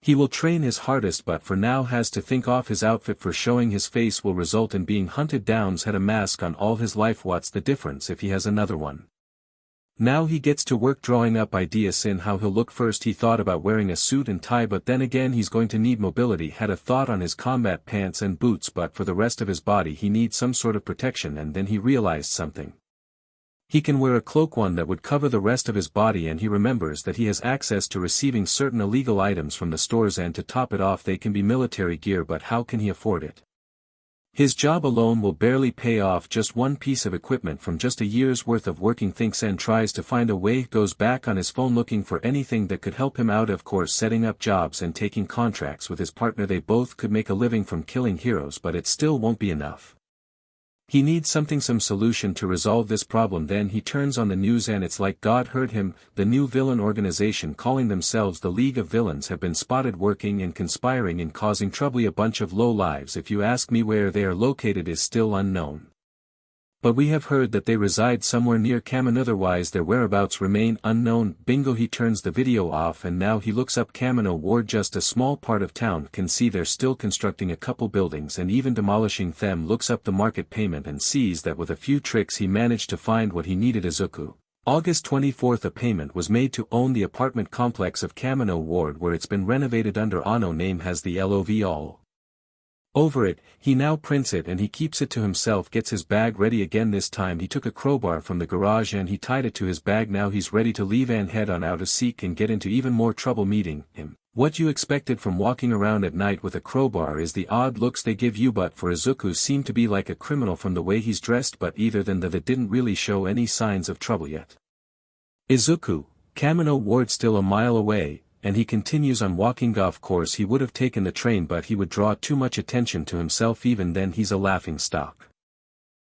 He will train his hardest but for now has to think off his outfit for showing his face will result in being hunted down. Had a mask on all his life, what's the difference if he has another one? Now he gets to work drawing up ideas in how he'll look. First he thought about wearing a suit and tie, but then again he's going to need mobility. Had a thought on his combat pants and boots, but for the rest of his body he needs some sort of protection, and then he realized something. He can wear a cloak, one that would cover the rest of his body, and he remembers that he has access to receiving certain illegal items from the stores, and to top it off they can be military gear, but how can he afford it? His job alone will barely pay off just one piece of equipment from just a year's worth of working. Thinks and tries to find a way, goes back on his phone looking for anything that could help him out, of course setting up jobs and taking contracts with his partner. They both could make a living from killing heroes, but it still won't be enough. He needs something, some solution to resolve this problem. Then he turns on the news and it's like God heard him. The new villain organization calling themselves the League of Villains have been spotted working and conspiring and causing trouble. A bunch of low lives. If you ask me where they are located is still unknown. But we have heard that they reside somewhere near Kamen, otherwise their whereabouts remain unknown. Bingo. He turns the video off and now he looks up Kamino Ward, just a small part of town. Can see they're still constructing a couple buildings and even demolishing them. Looks up the market payment and sees that with a few tricks he managed to find what he needed. Izuku. August 24th, a payment was made to own the apartment complex of Kamino Ward, where it's been renovated under Ano name, has the LOV all over it. He now prints it and he keeps it to himself. Gets his bag ready again. This time he took a crowbar from the garage and he tied it to his bag. Now he's ready to leave and head on out to seek and get into even more trouble. Meeting him. What you expected from walking around at night with a crowbar is the odd looks they give you, but for Izuku seemed to be like a criminal from the way he's dressed, but either than that didn't really show any signs of trouble yet. Izuku, Kamino Ward still a mile away, and he continues on walking. Of course he would have taken the train, but he would draw too much attention to himself. Even then he's a laughing stock.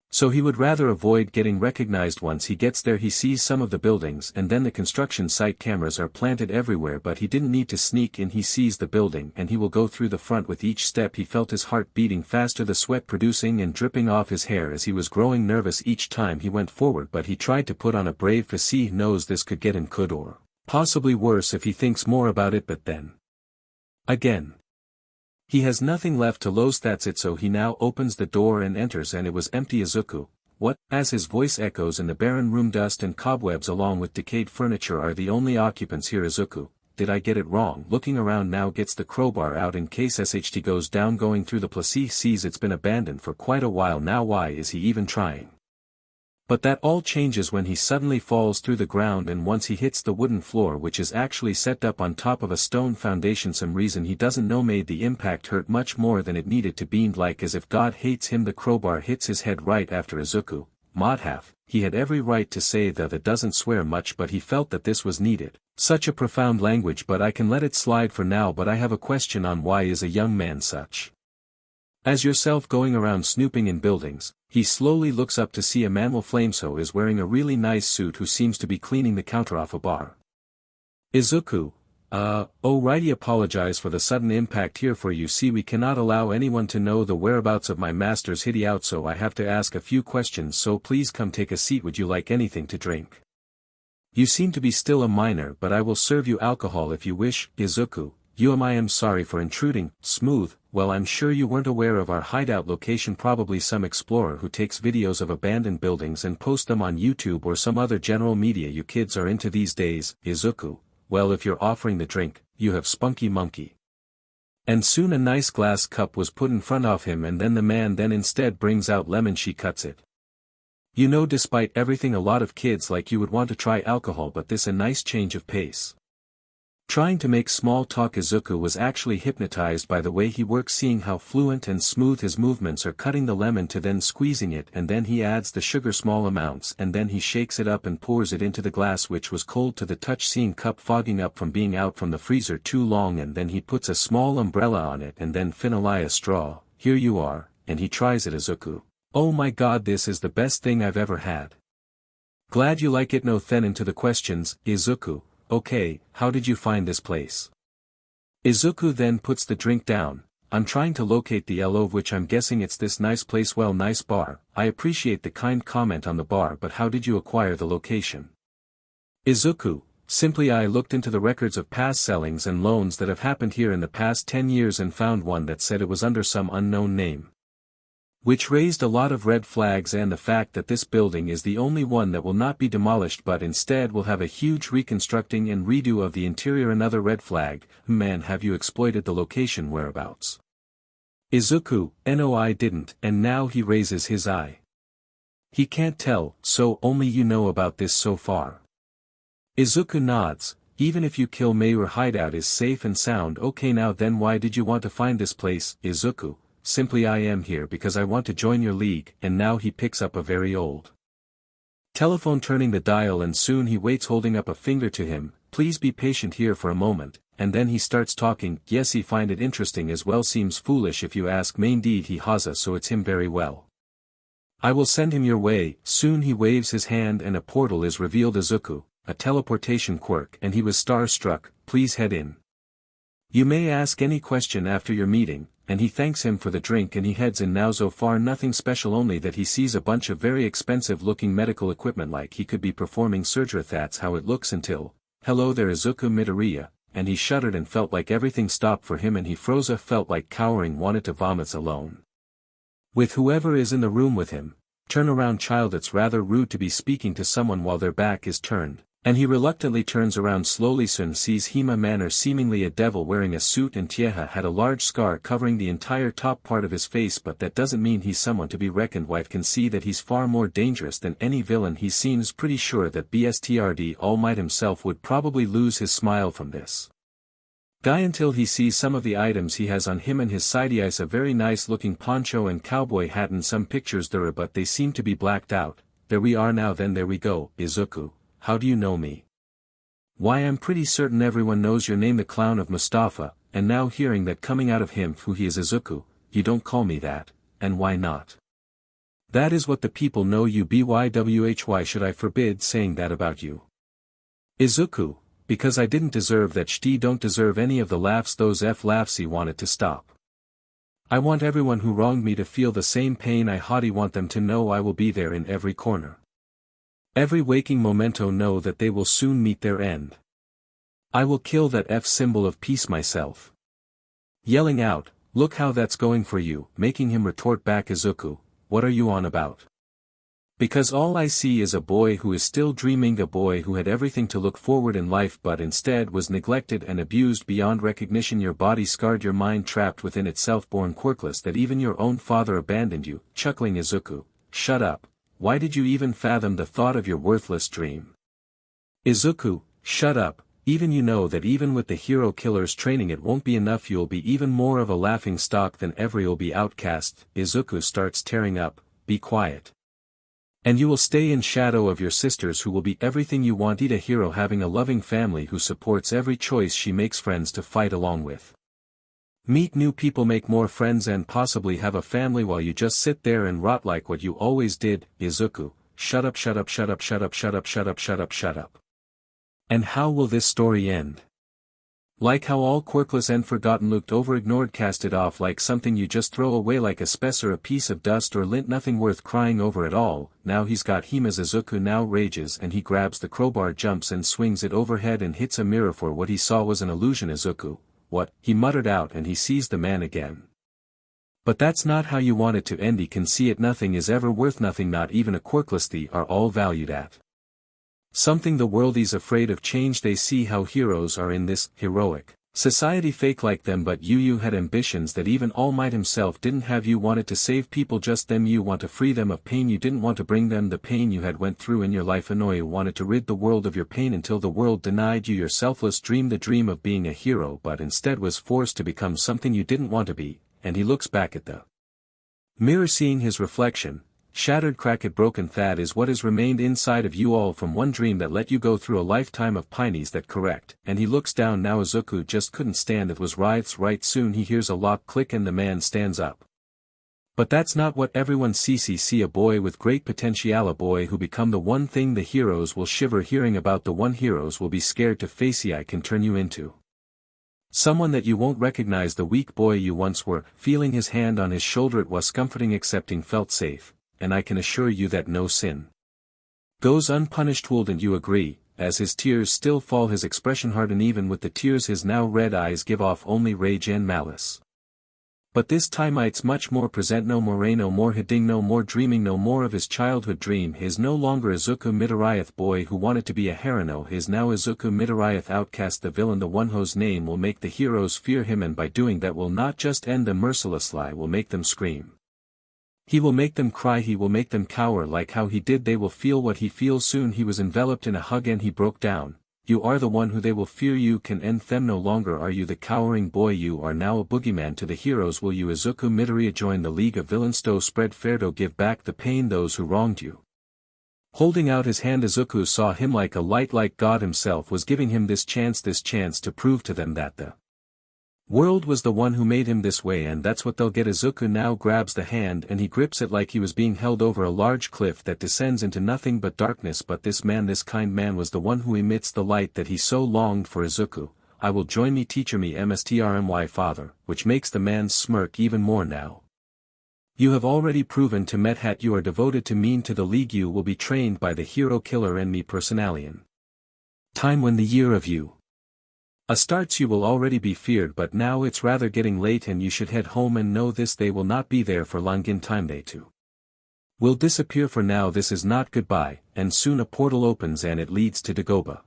So he would rather avoid getting recognized. Once he gets there he sees some of the buildings and then the construction site. Cameras are planted everywhere, but he didn't need to sneak in. He sees the building and he will go through the front. With each step he felt his heart beating faster, the sweat producing and dripping off his hair as he was growing nervous each time he went forward, but he tried to put on a brave face. He knows this could get him, could or possibly worse if he thinks more about it, but then again he has nothing left to lose. That's it. So he now opens the door and enters, and it was empty. Izuku, what? As his voice echoes in the barren room, dust and cobwebs along with decayed furniture are the only occupants here. Izuku, did I get it wrong? Looking around now, gets the crowbar out in case SHT goes down. Going through the place he sees it's been abandoned for quite a while now. Why is he even trying? But that all changes when he suddenly falls through the ground, and once he hits the wooden floor, which is actually set up on top of a stone foundation, some reason he doesn't know made the impact hurt much more than it needed to. Beamed like as if God hates him, the crowbar hits his head right after Izuku. Modhalf, he had every right to say that doesn't swear much, but he felt that this was needed. Such a profound language, but I can let it slide for now. But I have a question on why is a young man such as yourself going around snooping in buildings? He slowly looks up to see a man with flameso is wearing a really nice suit who seems to be cleaning the counter off a bar. Izuku, righty, apologize for the sudden impact here, for you see we cannot allow anyone to know the whereabouts of my master's hideout, so I have to ask a few questions, so please come take a seat. Would you like anything to drink? You seem to be still a minor, but I will serve you alcohol if you wish. Izuku, I am sorry for intruding. Smooth, well, I'm sure you weren't aware of our hideout location. Probably some explorer who takes videos of abandoned buildings and posts them on YouTube or some other general media you kids are into these days. Izuku, well, if you're offering the drink, you have spunky monkey. And soon a nice glass cup was put in front of him, and then the man instead brings out lemon. She cuts it. You know, despite everything, a lot of kids like you would want to try alcohol, but this a nice change of pace. Trying to make small talk, Izuku was actually hypnotized by the way he works, seeing how fluent and smooth his movements are, cutting the lemon to then squeezing it, and then he adds the sugar small amounts, and then he shakes it up and pours it into the glass, which was cold to the touch, seeing cup fogging up from being out from the freezer too long, and then he puts a small umbrella on it and then finally a straw. Here you are, and he tries it. Izuku: oh my god, this is the best thing I've ever had. Glad you like it. No then into the questions. Izuku: okay, how did you find this place? Izuku then puts the drink down. I'm trying to locate the LO, which I'm guessing it's this nice place. Well, nice bar. I appreciate the kind comment on the bar, but how did you acquire the location? Izuku: simply I looked into the records of past sellings and loans that have happened here in the past 10 years and found one that said it was under some unknown name. Which raised a lot of red flags, and the fact that this building is the only one that will not be demolished but instead will have a huge reconstructing and redo of the interior. Another red flag. Man, have you exploited the location whereabouts? Izuku: no, I didn't, and now he raises his eye. He can't tell, so only you know about this so far. Izuku nods. Even if you kill me, your hideout is safe and sound. Okay, now then why did you want to find this place? Izuku: simply I am here because I want to join your league. And now he picks up a very old telephone, turning the dial, and soon he waits, holding up a finger to him. Please be patient here for a moment, and then he starts talking. Yes, he find it interesting as well. Seems foolish if you ask me. Indeed he has, so it's him very well. I will send him your way. Soon he waves his hand and a portal is revealed. Izuku: a teleportation quirk, and he was starstruck. Please head in. You may ask any question after your meeting. And he thanks him for the drink and he heads in. Now so far nothing special, only that he sees a bunch of very expensive looking medical equipment, like he could be performing surgery. That's how it looks until, hello there Izuku Midoriya, and he shuddered and felt like everything stopped for him, and he froze, felt like cowering, wanted to vomit alone with whoever is in the room with him. Turn around, child, it's rather rude to be speaking to someone while their back is turned. And he reluctantly turns around slowly. Soon sees Hima Manor, seemingly a devil wearing a suit, and Tieha had a large scar covering the entire top part of his face, but that doesn't mean he's someone to be reckoned with. Can see that he's far more dangerous than any villain. He seems pretty sure that BSTRD All Might himself would probably lose his smile from this guy until he sees some of the items he has on him, and his side he has a very nice looking poncho and cowboy hat and some pictures there, but they seem to be blacked out. There we are now then, there we go. Izuku: how do you know me? Why, I'm pretty certain everyone knows your name, the clown of Mustafa. And now hearing that coming out of him who he is. Izuku: you don't call me that, and why not? That is what the people know you bywh. Why should I forbid saying that about you? Izuku: because I didn't deserve that. Shti don't deserve any of the laughs, those laughs. He wanted to stop. I want everyone who wronged me to feel the same pain I haughty want them to know I will be there in every corner. Every waking memento, know that they will soon meet their end. I will kill that symbol of peace myself. Yelling out, look how that's going for you, making him retort back. Izuku: what are you on about? Because all I see is a boy who is still dreaming, a boy who had everything to look forward in life but instead was neglected and abused beyond recognition. Your body scarred, your mind trapped within itself, born quirkless, that even your own father abandoned you. Chuckling. Izuku: shut up. Why did you even fathom the thought of your worthless dream? Izuku: shut up. Even you know that even with the hero killer's training it won't be enough. You'll be even more of a laughing stock than ever. You'll be outcast. Izuku starts tearing up. Be quiet. And you will stay in shadow of your sisters, who will be everything you want. Eat a hero having a loving family who supports every choice she makes, friends to fight along with. Meet new people, make more friends, and possibly have a family while you just sit there and rot like what you always did. Izuku: shut up, shut up, shut up, shut up, shut up, shut up, shut up, shut up. And how will this story end? Like how all quirkless and forgotten, looked over, ignored, casted off like something you just throw away, like a spec or a piece of dust or lint, nothing worth crying over at all. Now he's got Hima's. Izuku now rages and he grabs the crowbar, jumps and swings it overhead and hits a mirror, for what he saw was an illusion. Izuku: what? He muttered out, and he sees the man again. But that's not how you want it to end. He can see it. Nothing is ever worth nothing, not even a quirkless. They are all valued at something. The world is afraid of change. They see how heroes are in this heroic Society fake like them, but you had ambitions that even All Might himself didn't have. You wanted to save people, just them. You want to free them of pain. You didn't want to bring them the pain you had went through in your life. You wanted to rid the world of your pain until the world denied you your selfless dream, the dream of being a hero, but instead was forced to become something you didn't want to be. And he looks back at the mirror, seeing his reflection. Shattered, cracked, broken. That is what has remained inside of you all from one dream that let you go through a lifetime of pinies. That correct. And he looks down now. Izuku just couldn't stand it. Was right. Soon he hears a lock click and the man stands up. But that's not what everyone sees. See a boy with great potential, a boy who become the one thing the heroes will shiver hearing about, the one heroes will be scared to face. I can turn you into someone that you won't recognize, the weak boy you once were. Feeling his hand on his shoulder, it was comforting, accepting, felt safe. And I can assure you that no sin goes unpunished. Wouldn't you agree? As his tears still fall, his expression hard, and even with the tears his now red eyes give off only rage and malice. But this time it's much more present. No more rain, no more hiding, no more dreaming, no more of his childhood dream. His no longer Izuku Midoriya, boy who wanted to be a hero. His now Izuku Midoriya, outcast, the villain, the one whose name will make the heroes fear him, and by doing that will not just end them mercilessly, will make them scream. He will make them cry, he will make them cower like how he did. They will feel what he feels. Soon he was enveloped in a hug and he broke down. You are the one who they will fear. You can end them. No longer are you the cowering boy, you are now a boogeyman to the heroes. Will you Izuku Midoriya join the League of Villains? To spread fair, to give back the pain those who wronged you. Holding out his hand, Izuku saw him like a light, like God himself was giving him this chance to prove to them that the world was the one who made him this way, and that's what they'll get. Izuku now grabs the hand and he grips it like he was being held over a large cliff that descends into nothing but darkness. But this man, this kind man, was the one who emits the light that he so longed for. Izuku, I will join me, teacher me, mstrmy father, which makes the man smirk even more now. You have already proven to Methat you are devoted to me, to the League. You will be trained by the hero killer and me personalian. Time when the year of you starts you will already be feared, but now it's rather getting late and you should head home and know this: they will not be there for long. In time they too will disappear. For now this is not goodbye, and soon a portal opens and it leads to Dagoba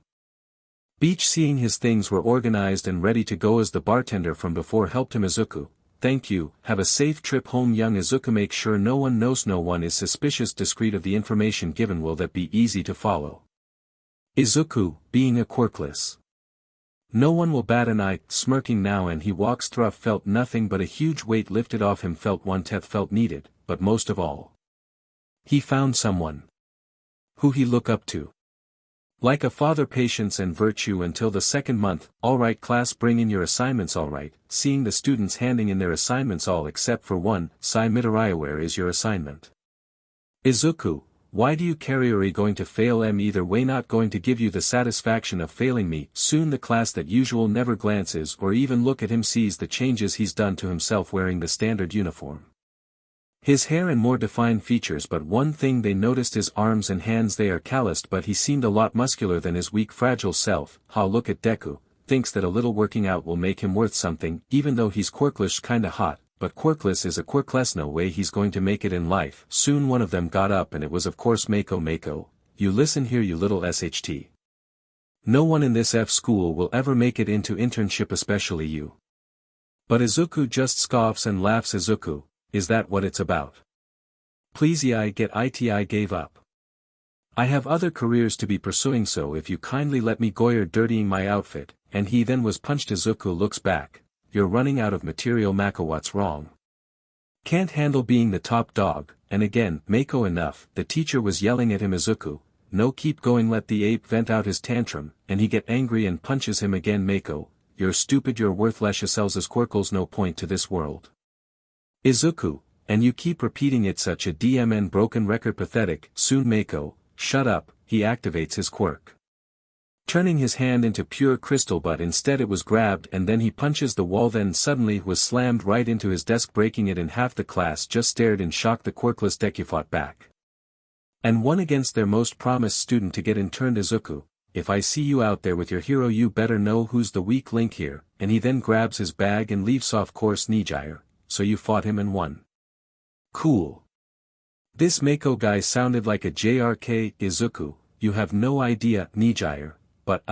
Beach. Seeing his things were organized and ready to go as the bartender from before helped him. Izuku, thank you, have a safe trip home. Young Izuku, make sure no one knows, no one is suspicious, discreet of the information given. Will that be easy to follow? Izuku, being a quirkless, no one will bat an eye. Smirking now and he walks through. Felt nothing but a huge weight lifted off him. Felt one-tenth, felt needed, but most of all, he found someone who he look up to. Like a father, patience and virtue until the second month. Alright class, bring in your assignments. Alright, seeing the students handing in their assignments, all except for one. Sai Midoriya, where is your assignment? Izuku, why do you carry? Are you going to fail? Either way, not going to give you the satisfaction of failing me. Soon the class that usual never glances or even look at him sees the changes he's done to himself wearing the standard uniform. His hair and more defined features, but one thing they noticed: his arms and hands. They are calloused, but he seemed a lot muscular than his weak, fragile self. Look at Deku, thinks that a little working out will make him worth something, even though he's quirklish, kinda hot. But quirkless is a quirkless, no way he's going to make it in life. Soon one of them got up and it was of course Mako. Mako, you listen here, you little SHT. No one in this F school will ever make it into internship, especially you. But Izuku just scoffs and laughs. Izuku, is that what it's about? Please, I get it, I gave up. I have other careers to be pursuing, so if you kindly let me go, you're dirtying my outfit. And he then was punched. Izuku looks back. You're running out of material. Mako, what's wrong? Can't handle being the top dog? And again, Mako, enough. The teacher was yelling at him. Izuku, no, keep going, let the ape vent out his tantrum, and he get angry and punches him again. Mako, you're stupid, you're worthless, yourselves as quirkles, no point to this world. Izuku, and you keep repeating it, such a DMN broken record, pathetic. Soon Mako, shut up, he activates his quirk, turning his hand into pure crystal, but instead it was grabbed and then he punches the wall, then suddenly was slammed right into his desk, breaking it in half. The class just stared in shock. The quirkless Deku fought back and won against their most promised student to get interned. Izuku, if I see you out there with your hero, you better know who's the weak link here. And he then grabs his bag and leaves. Of course, Nijire, so you fought him and won. Cool. This Mako guy sounded like a JRK. Izuku, you have no idea, Nijire. But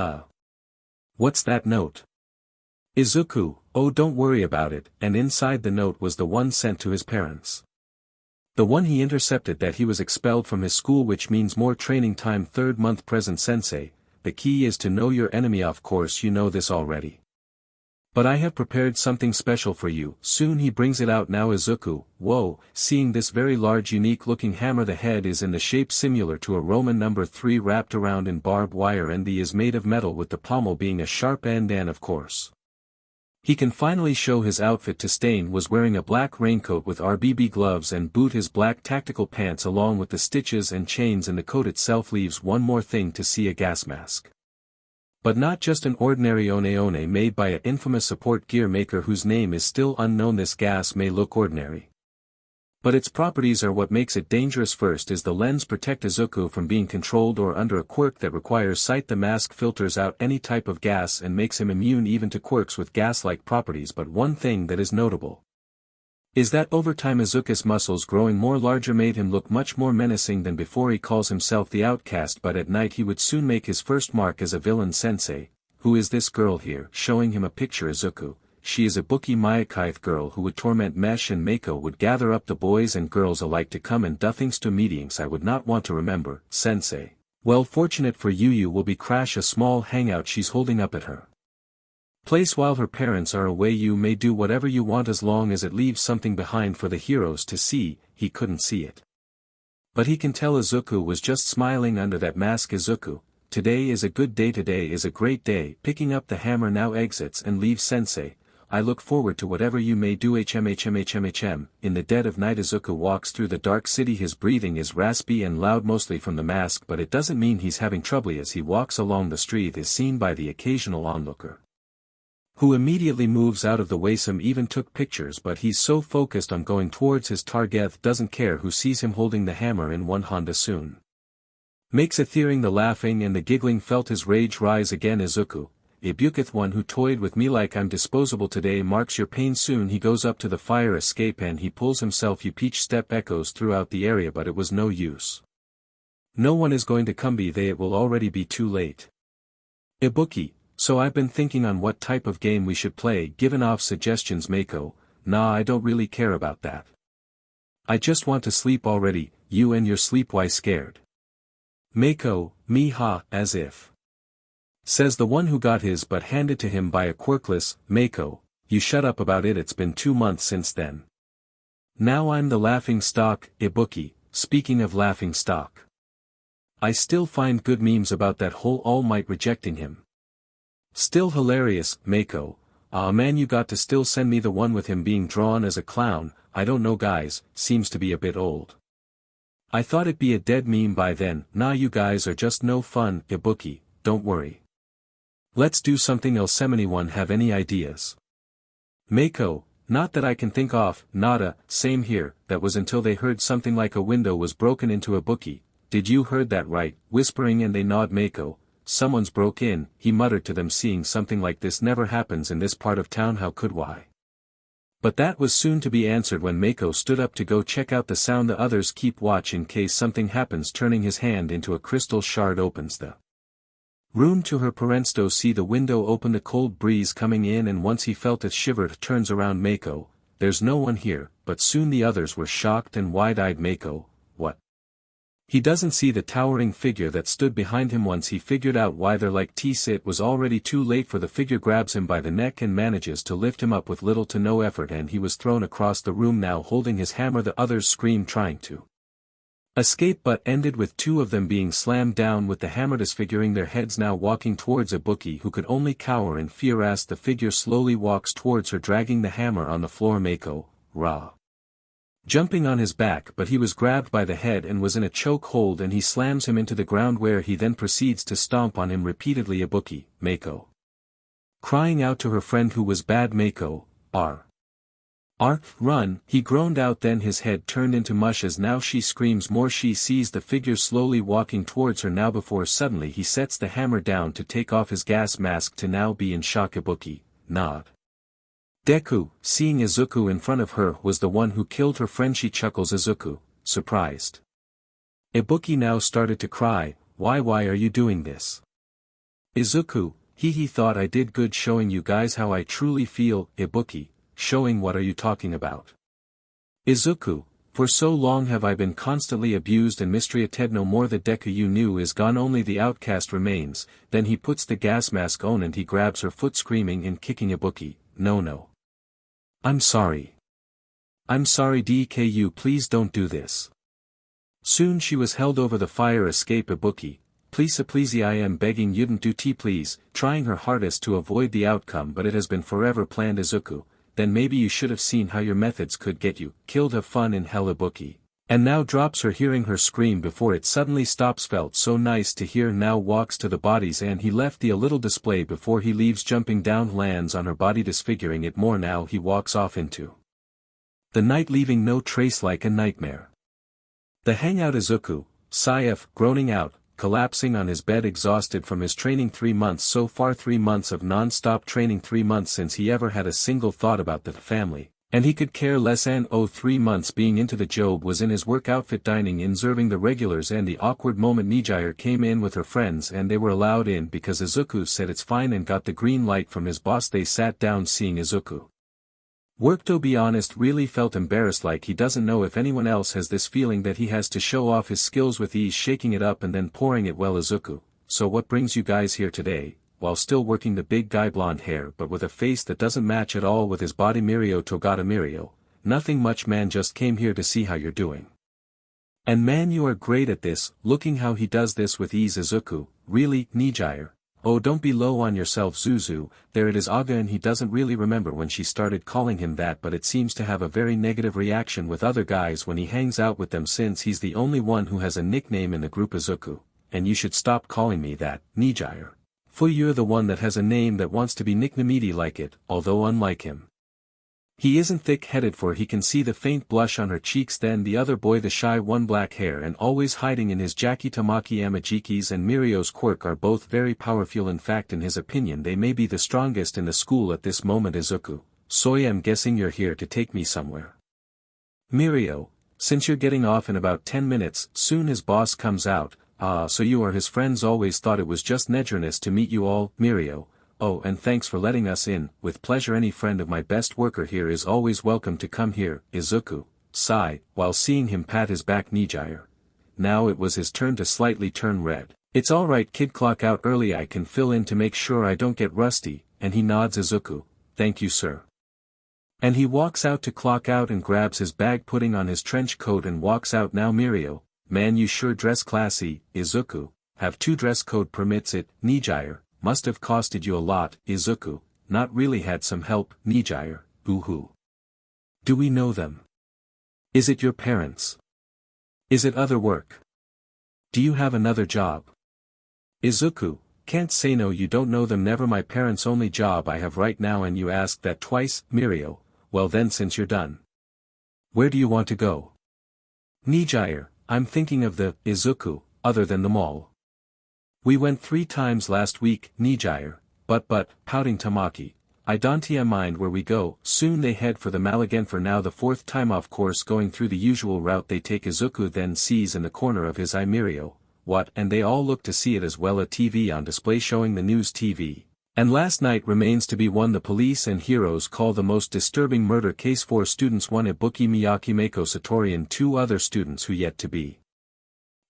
what's that note? Izuku, oh don't worry about it, and inside the note was the one sent to his parents. The one he intercepted that he was expelled from his school, which means more training time. Third month present sensei, the key is to know your enemy. Of course you know this already. But I have prepared something special for you. Soon he brings it out. Now Izuku, whoa, seeing this very large unique looking hammer. The head is in the shape similar to a Roman number 3 wrapped around in barbed wire, and the is made of metal with the pommel being a sharp end, and of course he can finally show his outfit to Stain. Was wearing a black raincoat with RBB gloves and boot, his black tactical pants along with the stitches and chains, and the coat itself leaves one more thing to see: a gas mask. But not just an ordinary one made by an infamous support gear maker whose name is still unknown. This gas may look ordinary, but its properties are what makes it dangerous. First is the lens, protect Izuku from being controlled or under a quirk that requires sight. The mask filters out any type of gas and makes him immune even to quirks with gas-like properties. But one thing that is notable is that over time Izuku's muscles growing more larger made him look much more menacing than before. He calls himself the Outcast, but at night he would soon make his first mark as a villain. Sensei, who is this girl here? Showing him a picture. Izuku, she is a Buki Mayakaith girl who would torment Mesh, and Mako would gather up the boys and girls alike to come and do things to meetings I would not want to remember. Sensei, well, fortunate for you will be crash a small hangout she's holding up at her place while her parents are away. You may do whatever you want as long as it leaves something behind for the heroes to see. He couldn't see it, but he can tell Izuku was just smiling under that mask. Izuku, today is a good day, today is a great day. Picking up the hammer now exits and leaves. Sensei, I look forward to whatever you may do. HMHMHMHM. In the dead of night Izuku walks through the dark city. His breathing is raspy and loud, mostly from the mask, but it doesn't mean he's having trouble. As he walks along the street is seen by the occasional onlooker, who immediately moves out of the way. Some even took pictures, but he's so focused on going towards his target doesn't care who sees him holding the hammer in one hand. Soon makes a hearing the laughing and the giggling felt his rage rise again. Izuku, Ibuketh, one who toyed with me like I'm disposable today marks your pain. Soon he goes up to the fire escape and he pulls himself. You peach step echoes throughout the area, but it was no use. No one is going to come. It will already be too late. Ibuki, so I've been thinking on what type of game we should play. Given off suggestions. Mako, nah, I don't really care about that. I just want to sleep already. You and your sleep, why scared? Mako, me ha, as if. Says the one who got his butt handed to him by a quirkless. Mako, you shut up about it, it's been 2 months since then. Now I'm the laughing stock. Ibuki, speaking of laughing stock, I still find good memes about that whole All Might rejecting him. Still hilarious. Mako, ah man, you got to still send me the one with him being drawn as a clown. I don't know guys, seems to be a bit old. I thought it'd be a dead meme by then. Nah, you guys are just no fun. Ibuki, don't worry. Let's do something else. Anyone have any ideas? Mako, not that I can think of. Nada, same here. That was until they heard something like a window was broken into. Ibuki, did you heard that right? Whispering and they nod. Mako, someone's broke in, he muttered to them. Seeing something like this never happens in this part of town, how could why? But that was soon to be answered when Mako stood up to go check out the sound. The others keep watch in case something happens. Turning his hand into a crystal shard opens the room to her parents. See the window open, the cold breeze coming in, and once he felt it shivered. Turns around. Mako, there's no one here. But soon the others were shocked and wide-eyed. Mako, what? He doesn't see the towering figure that stood behind him. Once he figured out why they're like tease, it was already too late, for the figure grabs him by the neck and manages to lift him up with little to no effort, and he was thrown across the room, now holding his hammer. The others screamed, trying to escape, but ended with 2 of them being slammed down with the hammer, disfiguring their heads. Now walking towards Ibuki, who could only cower in fear, as the figure slowly walks towards her, dragging the hammer on the floor. Mako, rah, jumping on his back, but he was grabbed by the head and was in a choke hold, and he slams him into the ground, where he then proceeds to stomp on him repeatedly. Ibuki, Mako, crying out to her friend who was bad. Mako, run, he groaned out, then his head turned into mush as now she screams more. She sees the figure slowly walking towards her now, before suddenly he sets the hammer down to take off his gas mask, to now be in shock. Ibuki, nod. Deku, seeing Izuku in front of her, was the one who killed her friend. She chuckles. Izuku, surprised. Ibuki now started to cry. Why are you doing this? Izuku, He thought I did good showing you guys how I truly feel, Ibuki, showing what are you talking about? Izuku, for so long have I been constantly abused and mistreated, no more the Deku you knew is gone, only the outcast remains. Then he puts the gas mask on and he grabs her foot, screaming and kicking Ibuki. No. I'm sorry. I'm sorry DKU, please don't do this. Soon she was held over the fire escape. Ibuki, please I am begging you don't do please, trying her hardest to avoid the outcome, but it has been forever planned. Izuku, then maybe you should have seen how your methods could get you killed. Have fun in hell. Ibuki. And now drops her, hearing her scream before it suddenly stops. Felt so nice to hear. Now walks to the bodies and he left the a little display before he leaves, jumping down, lands on her body, disfiguring it more. Now he walks off into the night, leaving no trace, like a nightmare. The hangout. Izuku, Saif, groaning out, collapsing on his bed, exhausted from his training. 3 months so far, 3 months of non-stop training, 3 months since he ever had a single thought about the family, and he could care less. And 3 months being into the job, was in his work outfit, dining in, serving the regulars. And the awkward moment, Nijire came in with her friends and they were allowed in because Izuku said it's fine and got the green light from his boss. They sat down, seeing Izuku work. To be honest, really felt embarrassed, like he doesn't know if anyone else has this feeling that he has to show off his skills with ease, shaking it up and then pouring it. Well, Izuku, so what brings you guys here today? While still working the big guy, blonde hair but with a face that doesn't match at all with his body. Mirio Togata. Mirio, nothing much man, just came here to see how you're doing. And man, you are great at this, looking how he does this with ease. Izuku, really, Nijire? Oh, don't be low on yourself. Zuzu, there it is. Aga, and he doesn't really remember when she started calling him that, but it seems to have a very negative reaction with other guys when he hangs out with them, since he's the only one who has a nickname in the group. Izuku, and you should stop calling me that, Nijire. For you're the one that has a name that wants to be nicknamed like it, although unlike him, he isn't thick-headed, for he can see the faint blush on her cheeks. Then the other boy, the shy one, black hair and always hiding in his Jackie Tamaki. Amajiki's and Mirio's quirk are both very powerful. In fact, in his opinion, they may be the strongest in the school at this moment. Izuku, so I'm guessing you're here to take me somewhere. Mirio, since you're getting off in about 10 minutes, soon his boss comes out. So you are his friends. Always thought it was just nedurness to meet you all. Mirio, oh, and thanks for letting us in. With pleasure, any friend of my best worker here is always welcome to come here. Izuku, sigh, while seeing him pat his back. Nijire. Now it was his turn to slightly turn red. It's alright kid, clock out early, I can fill in to make sure I don't get rusty, and he nods. Izuku, thank you sir. And he walks out to clock out and grabs his bag, putting on his trench coat and walks out. Now Mirio, man, you sure dress classy. Izuku, have 2 dress code permits it. Nijire, must have costed you a lot. Izuku, not really, had some help. Nijire, boo-hoo. Do we know them? Is it your parents? Is it other work? Do you have another job? Izuku, can't say no, you don't know them. Never, my parents' only job I have right now, and you asked that twice. Mirio, well then, since you're done, where do you want to go? Nijire, I'm thinking of the, Izuku, other than the mall. We went 3 times last week. Nijire, but, pouting Tamaki, I don't mind where we go. Soon they head for the mall again, for now the 4th time, of course, going through the usual route they take. Izuku then sees in the corner of his eye Mirio, what, and they all look to see it as well, a TV on display showing the news TV. And last night remains to be won. The police and heroes call the most disturbing murder case. 4 students, 1 Ibuki Miyaki, Mako Satori, and 2 other students who yet to be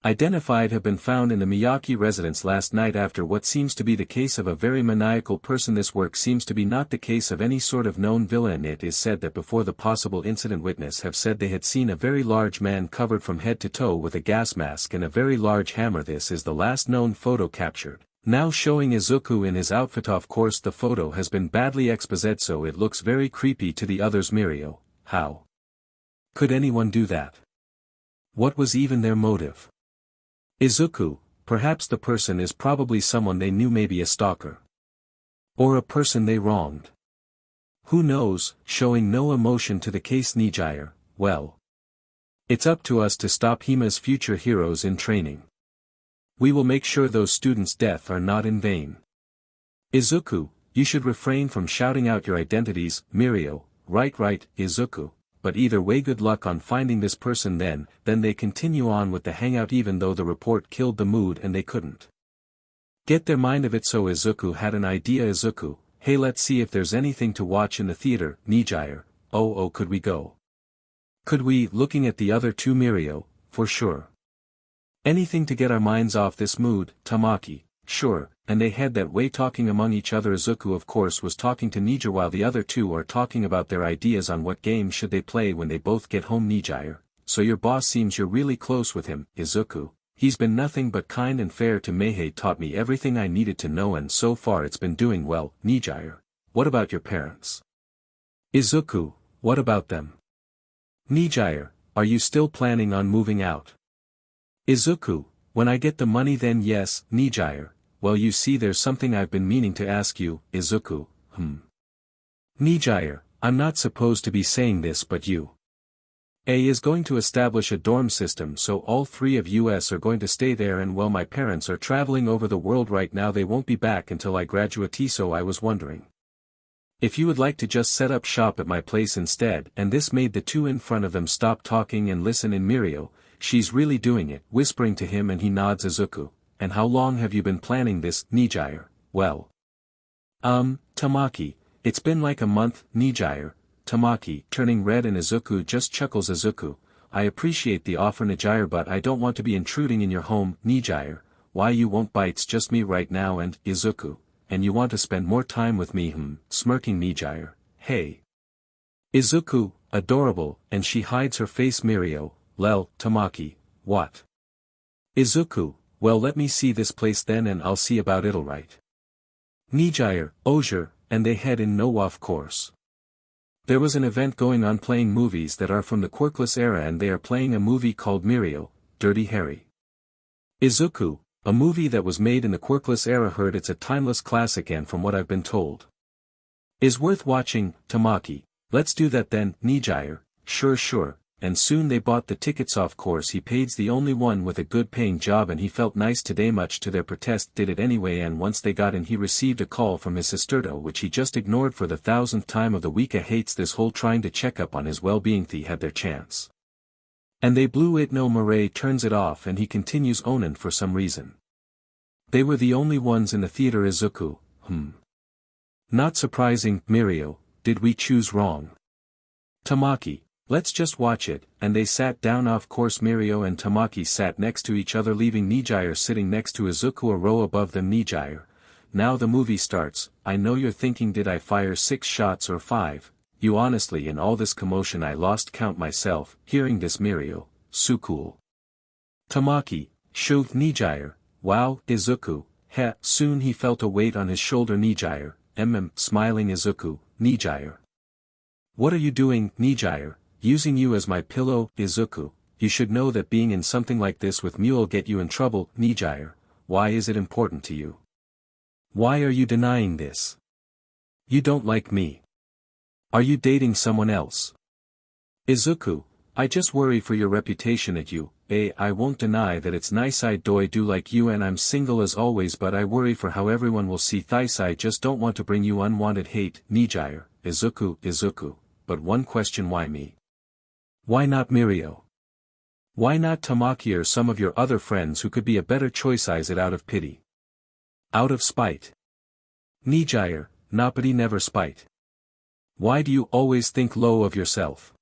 identified have been found in the Miyaki residence last night after what seems to be the case of a very maniacal person. This work seems to be not the case of any sort of known villain. It is said that before the possible incident, witness have said they had seen a very large man covered from head to toe with a gas mask and a very large hammer. This is the last known photo captured, now showing Izuku in his outfit. Of course the photo has been badly exposed, so it looks very creepy to the others. Mirio, how could anyone do that? What was even their motive? Izuku, perhaps the person is probably someone they knew, maybe a stalker. Or a person they wronged. Who knows, showing no emotion to the case. Nijire, well, it's up to us to stop Hima's future heroes in training. We will make sure those students' death are not in vain. Izuku, you should refrain from shouting out your identities. Mirio, right, Izuku. But either way, good luck on finding this person. Then they continue on with the hangout, even though the report killed the mood and they couldn't Get their mind of it. So Izuku had an idea. Izuku, hey, let's see if there's anything to watch in the theater. Nijire, oh could we go? Could we, looking at the other two. Mirio, for sure. Anything to get our minds off this mood. Tamaki, sure, and they head that way talking among each other. Izuku of course was talking to Nijire while the other two are talking about their ideas on what game should they play when they both get home. Nijire, so your boss seems you're really close with him. Izuku, he's been nothing but kind and fair to me. He taught me everything I needed to know and so far it's been doing well. Nijire, what about your parents? Izuku, what about them? Nijire, are you still planning on moving out? Izuku, when I get the money then yes. Nijire, well you see there's something I've been meaning to ask you. Izuku, Nijire, I'm not supposed to be saying this but you. A is going to establish a dorm system so all three of us are going to stay there and well my parents are traveling over the world right now they won't be back until I graduate so I was wondering if you would like to just set up shop at my place instead. And this made the two in front of them stop talking and listen. In Mirio, she's really doing it, whispering to him and he nods. Izuku, and how long have you been planning this? Nijire, well. Tamaki, it's been like a month. Nijire, Tamaki, turning red and Izuku just chuckles. Izuku, I appreciate the offer Nijire but I don't want to be intruding in your home. Nijire, why you won't bite's just me right now and, Izuku, and you want to spend more time with me smirking. Nijire, hey. Izuku, adorable, and she hides her face. Mirio, lel, Tamaki, what? Izuku, well let me see this place then and I'll see about it alright. Nijire, Osier, and they head in. No of course. There was an event going on playing movies that are from the quirkless era and they are playing a movie called Mirio, Dirty Harry. Izuku, a movie that was made in the quirkless era. Heard it's a timeless classic and from what I've been told is worth watching. Tamaki, let's do that then. Nijire, sure, and soon they bought the tickets. Of course he paid's the only one with a good paying job and he felt nice today much to their protest did it anyway and once they got in he received a call from his sisterto which he just ignored for the 1000th time of the week. Hates this whole trying to check up on his well-being. They had their chance and they blew it. No Murray turns it off and he continues Onan for some reason. They were the only ones in the theater. Izuku, not surprising. Mirio, did we choose wrong? Tamaki, let's just watch it, and they sat down. Of course Mirio and Tamaki sat next to each other leaving Nijire sitting next to Izuku a row above them. Nijire, now the movie starts. I know you're thinking did I fire 6 shots or 5, you honestly in all this commotion I lost count myself. Hearing this Mirio, so cool. Tamaki, shoo. Nijire, wow. Izuku, heh. Soon he felt a weight on his shoulder. Nijire, smiling. Izuku, Nijire, what are you doing? Nijire, using you as my pillow. Izuku, you should know that being in something like this with Mule'll get you in trouble. Nijire, why is it important to you? Why are you denying this? You don't like me. Are you dating someone else? Izuku, I just worry for your reputation at you. I won't deny that it's nice I do like you and I'm single as always but I worry for how everyone will see thys. I just don't want to bring you unwanted hate. Nijire, Izuku, but one question, why me? Why not Mirio? Why not Tamaki or some of your other friends who could be a better choice? Is it out of pity? Out of spite? Nijire, Napati never spite. Why do you always think low of yourself?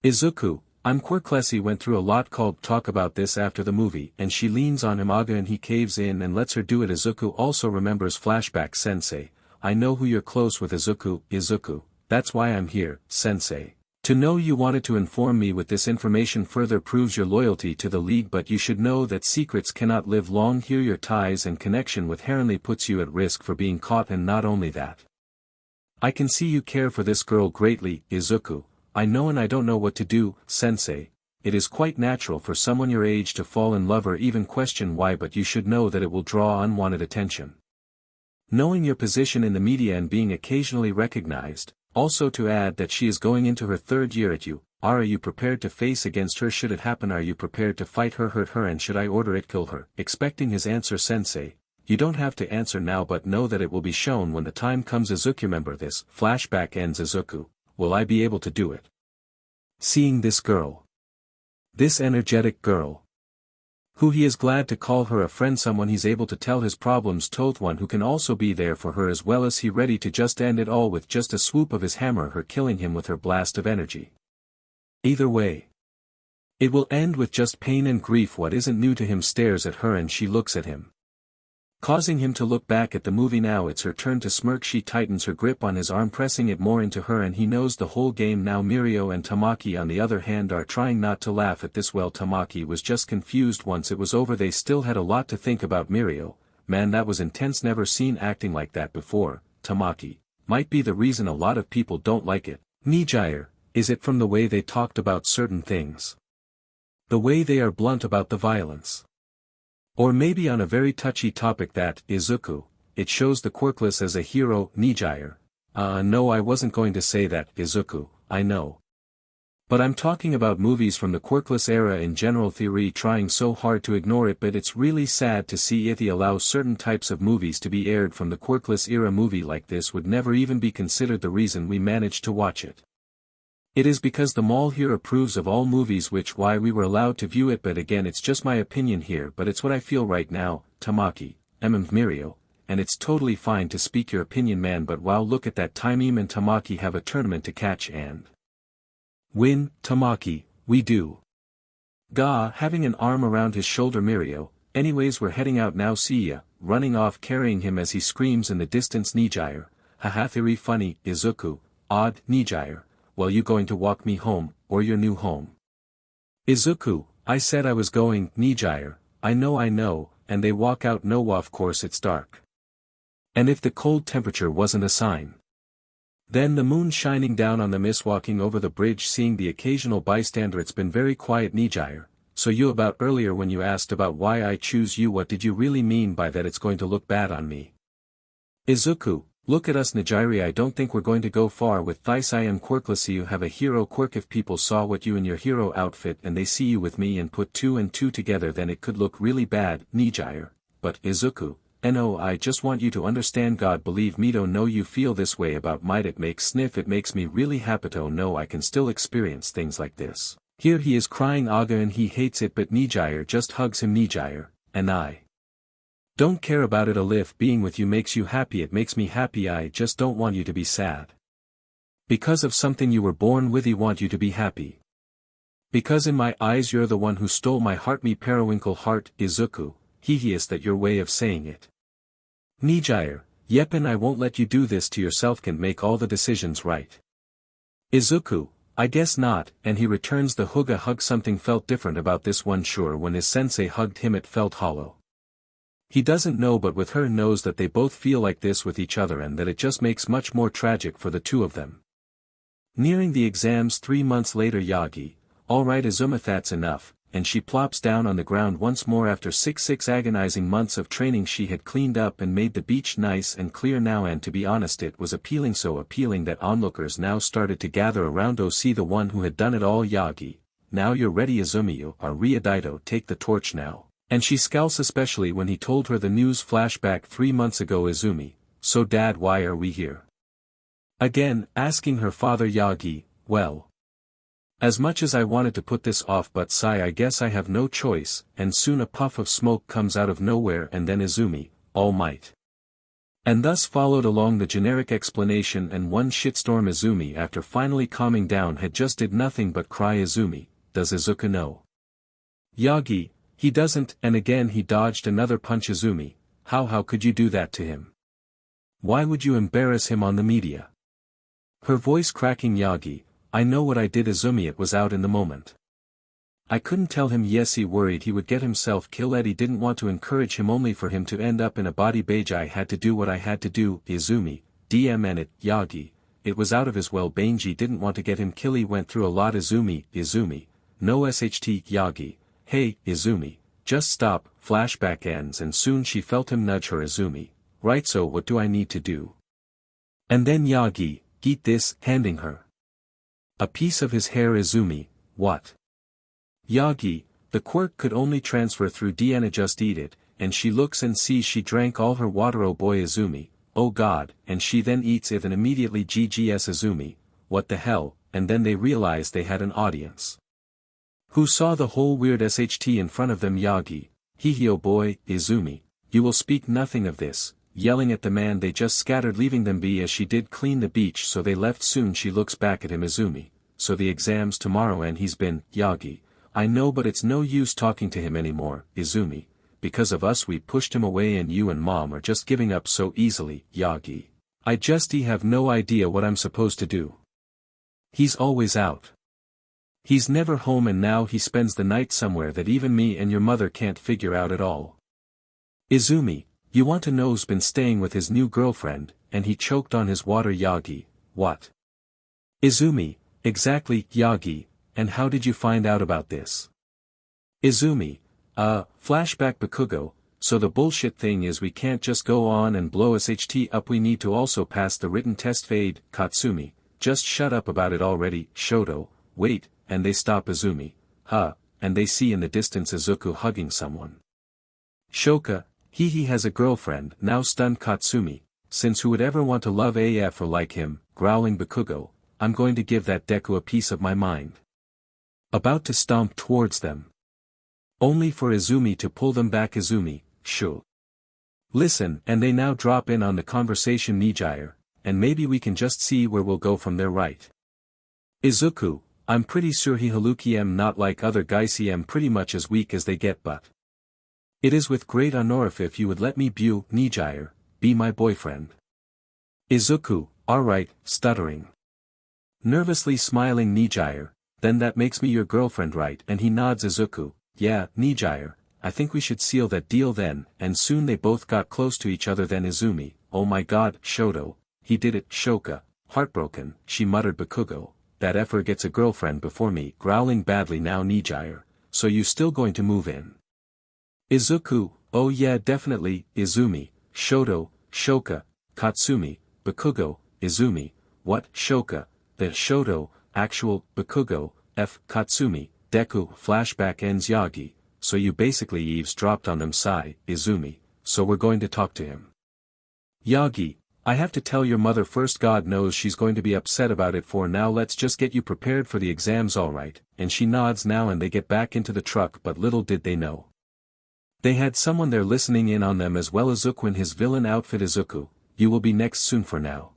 Izuku, I'm quirkless. Went through a lot called talk about this after the movie and she leans on him Aga and he caves in and lets her do it. Izuku also remembers flashback. Sensei, I know who you're close with. Izuku, that's why I'm here, Sensei. To know you wanted to inform me with this information further proves your loyalty to the League but you should know that secrets cannot live long here. Your ties and connection with Heronly puts you at risk for being caught and not only that. I can see you care for this girl greatly. Izuku, I know and I don't know what to do, Sensei. It is quite natural for someone your age to fall in love or even question why but you should know that it will draw unwanted attention. Knowing your position in the media and being occasionally recognized, also to add that she is going into her 3rd year at you, are you prepared to face against her should it happen? Are you prepared to fight her, hurt her and should I order it kill her? Expecting his answer. Sensei, you don't have to answer now but know that it will be shown when the time comes. Izuku, remember this. Flashback ends. Izuku, will I be able to do it? Seeing this girl. This energetic girl. Who he is glad to call her a friend, someone he's able to tell his problems to, one who can also be there for her as well as he ready to just end it all with just a swoop of his hammer, her killing him with her blast of energy. Either way, it will end with just pain and grief. What isn't new to him stares at her and she looks at him, causing him to look back at the movie. Now it's her turn to smirk. She tightens her grip on his arm, pressing it more into her, and he knows the whole game now. Mirio and Tamaki on the other hand are trying not to laugh at this. Well, Tamaki was just confused. Once it was over they still had a lot to think about. Mirio, man, that was intense, never seen acting like that before. Tamaki, might be the reason a lot of people don't like it. Nijire, is it from the way they talked about certain things? The way they are blunt about the violence? Or maybe on a very touchy topic that, Izuku, it shows the quirkless as a hero. Nijire, no, I wasn't going to say that, Izuku, I know. But I'm talking about movies from the quirkless era in general. Theory trying so hard to ignore it, but it's really sad to see it. He allows certain types of movies to be aired from the quirkless era. Movie like this would never even be considered. The reason we managed to watch it, it is because the mall here approves of all movies, which why we were allowed to view it. But again, it's just my opinion here, but it's what I feel right now. Tamaki, Mirio, and it's totally fine to speak your opinion, man, but wow, look at that time. And Tamaki have a tournament to catch and win. Tamaki, we do. Ga having an arm around his shoulder. Mirio, anyways, we're heading out now, see ya, running off carrying him as he screams in the distance. Nijire, haha, theory funny. Izuku, odd. Nijire, well, you going to walk me home, or your new home? Izuku, I said I was going. Nijire, I know, and they walk out. No, of course it's dark. And if the cold temperature wasn't a sign. Then the moon shining down on the mist, walking over the bridge, seeing the occasional bystander. It's been very quiet. Nijire, so you about earlier when you asked about why I choose you, what did you really mean by that? It's going to look bad on me. Izuku, look at us. Nijire, I don't think we're going to go far with this. I am quirkless. You have a hero quirk. If people saw what you in your hero outfit and they see you with me and put 2 and 2 together, then it could look really bad. Nijire, but Izuku, no, I just want you to understand. God, believe me, don't know you feel this way about might. It makes sniff, it makes me really happy to know I can still experience things like this. Here he is crying Aga and he hates it, but Nijire just hugs him. Nijire, and I don't care about it. If being with you makes you happy, it makes me happy. I just don't want you to be sad. Because of something you were born with, I want you to be happy. Because in my eyes you're the one who stole my heart. Me periwinkle heart. Izuku, is that your way of saying it? Nijire, yep, and I won't let you do this to yourself. Can make all the decisions right. Izuku, I guess not, and he returns the hug. A hug. Something felt different about this one. Sure, when his sensei hugged him it felt hollow. He doesn't know, but with her knows that they both feel like this with each other, and that it just makes much more tragic for the two of them. Nearing the exams 3 months later. Yagi, alright Izumi, that's enough, and she plops down on the ground once more. After 6 agonizing months of training she had cleaned up and made the beach nice and clear now, and to be honest it was appealing, so appealing that onlookers now started to gather around. Oh, see the one who had done it all. Yagi, now you're ready. Izumi, you are Riadaito, take the torch now. And she scowls, especially when he told her the news. Flashback 3 months ago. Izumi, so dad, why are we here? Again, asking her father. Yagi, well, as much as I wanted to put this off, but sigh, I guess I have no choice. And soon a puff of smoke comes out of nowhere, and then Izumi, all might. And thus followed along the generic explanation and one shitstorm. Izumi, after finally calming down, had just did nothing but cry. Izumi, does Izuku know? Yagi, he doesn't, and again he dodged another punch. Izumi, how could you do that to him? Why would you embarrass him on the media? Her voice cracking. Yagi, I know what I did. Izumi, it was out in the moment. I couldn't tell him. Yes, he worried he would get himself killed. Eddie didn't want to encourage him only for him to end up in a body bage. I had to do what I had to do. Izumi, DM, and it, Yagi, it was out of his well. Banji didn't want to get him killed. He went through a lot. Izumi, no SHT. Yagi, hey, Izumi, just stop. Flashback ends and soon she felt him nudge her. Izumi, right, so what do I need to do? And then Yagi, eat this, handing her a piece of his hair. Izumi, what? Yagi, the quirk could only transfer through DNA. Just eat it, and she looks and sees she drank all her water. Oh boy. Izumi, oh god, and she then eats it and immediately GGS. Izumi, what the hell, and then they realize they had an audience. who saw the whole weird SHT in front of them. Yagi, hehe oh boy, Izumi, you will speak nothing of this, yelling at the man. They just scattered, leaving them be as she did clean the beach, so they left soon. She looks back at him. Izumi, so the exam's tomorrow and he's been, Yagi, I know, but it's no use talking to him anymore, Izumi, because of us we pushed him away and you and mom are just giving up so easily. Yagi, I just have no idea what I'm supposed to do. He's always out. He's never home, and now he spends the night somewhere that even me and your mother can't figure out at all. Izumi, you want to know's been staying with his new girlfriend, and he choked on his water. Yagi, what? Izumi, exactly, Yagi, and how did you find out about this? Izumi, flashback. Bakugo, so the bullshit thing is we can't just go on and blow SHT up, we need to also pass the written test. Fade. Katsumi, just shut up about it already. Shoto, wait, and they stop. Izumi, and they see in the distance Izuku hugging someone. Shoka, he has a girlfriend now. Stunned Katsumi, since who would ever want to love AF or like him? Growling. Bakugo, I'm going to give that Deku a piece of my mind. About to stomp towards them. Only for Izumi to pull them back. Izumi, shoo. Listen, and they now drop in on the conversation. Nijire, and maybe we can just see where we'll go from there, right? Izuku, I'm pretty sure he Haluki not like other guys. He pretty much as weak as they get, but it is with great honor if you would let me Nijire, be my boyfriend. Izuku, alright, stuttering. Nervously smiling. Nijire, then that makes me your girlfriend, right? And he nods. Izuku, yeah, Nijire, I think we should seal that deal then, and soon they both got close to each other. Then Izumi, oh my god, Shoto, he did it. Shoka, heartbroken, she muttered. Bakugo, that effer gets a girlfriend before me. Growling badly now. Nijire, so you still going to move in? Izuku, oh yeah, definitely. Izumi, Shoto, Shoka, Katsumi, Bakugo, Izumi, what? Shoka, the Shoto, actual, Bakugo, Katsumi, Deku. Flashback ends. Yagi, so you basically eavesdropped on them. Sigh. Izumi, so we're going to talk to him. Yagi, I have to tell your mother first. God knows she's going to be upset about it. For now let's just get you prepared for the exams, alright? And she nods now, and they get back into the truck, but little did they know they had someone there listening in on them as well. Izuku in his villain outfit. Izuku, you will be next soon. For now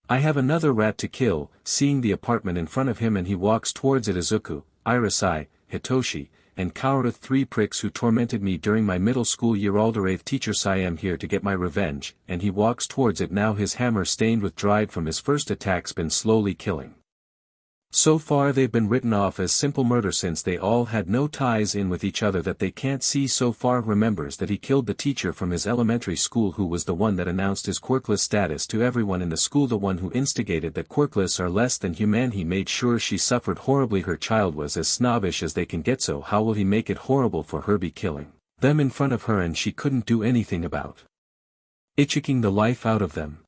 I have another rat to kill. Seeing the apartment in front of him, and he walks towards it. Izuku, Irasai, Hitoshi, and Kaoru, 3 pricks who tormented me during my middle school year. Alderate teacher. I am here to get my revenge, and he walks towards it now, his hammer stained with dried from his first attacks been slowly killing. So far they've been written off as simple murder since they all had no ties in with each other that they can't see. So far remembers that he killed the teacher from his elementary school, who was the one that announced his quirkless status to everyone in the school, the one who instigated that quirkless are less than human. He made sure she suffered horribly. Her child was as snobbish as they can get, so how will he make it horrible for her? Be killing them in front of her, and she couldn't do anything about itching the life out of them.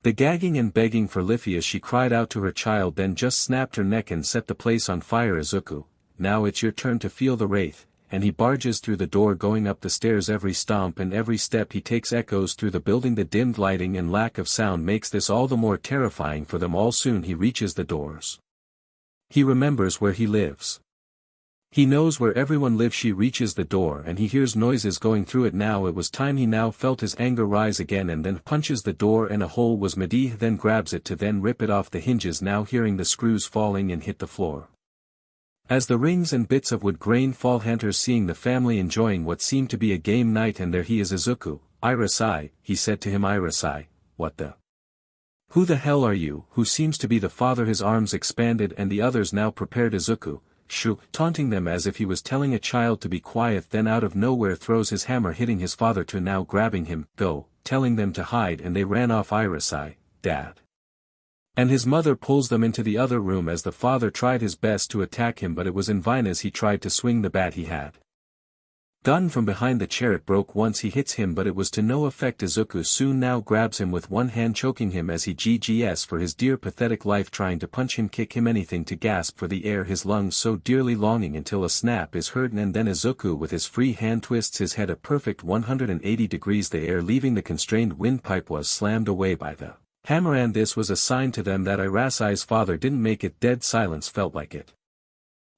The gagging and begging for Liffy as she cried out to her child, then just snapped her neck and set the place on fire. Izuku, now it's your turn to feel the wraith, and he barges through the door, going up the stairs. Every stomp and every step he takes echoes through the building. The dimmed lighting and lack of sound makes this all the more terrifying for them all. Soon he reaches the doors. He remembers where he lives. He knows where everyone lives. She reaches the door and he hears noises going through it. Now it was time. He now felt his anger rise again, and then punches the door, and a hole was made. Then grabs it to then rip it off the hinges, now hearing the screws falling and hit the floor. As the rings and bits of wood grain fall, enters, seeing the family enjoying what seemed to be a game night, and there he is. Izuku, Irasai, he said to him. Irasai, what the? Who the hell are you? Who seems to be the father? His arms expanded and the others now prepared. Izuku, shoo, taunting them as if he was telling a child to be quiet, then out of nowhere throws his hammer, hitting his father too, now grabbing him, go, telling them to hide, and they ran off. Irasai, Dad. And his mother pulls them into the other room as the father tried his best to attack him, but it was in vain as he tried to swing the bat he had gotten from behind the chair. It broke once he hits him, but it was to no effect. Izuku soon now grabs him with one hand, choking him as he GGS for his dear pathetic life, trying to punch him, kick him, anything to gasp for the air his lungs so dearly longing, until a snap is heard, and then Izuku with his free hand twists his head a perfect 180 degrees. The air leaving the constrained windpipe was slammed away by the hammer, and this was a sign to them that Irasai's father didn't make it. Dead silence felt like it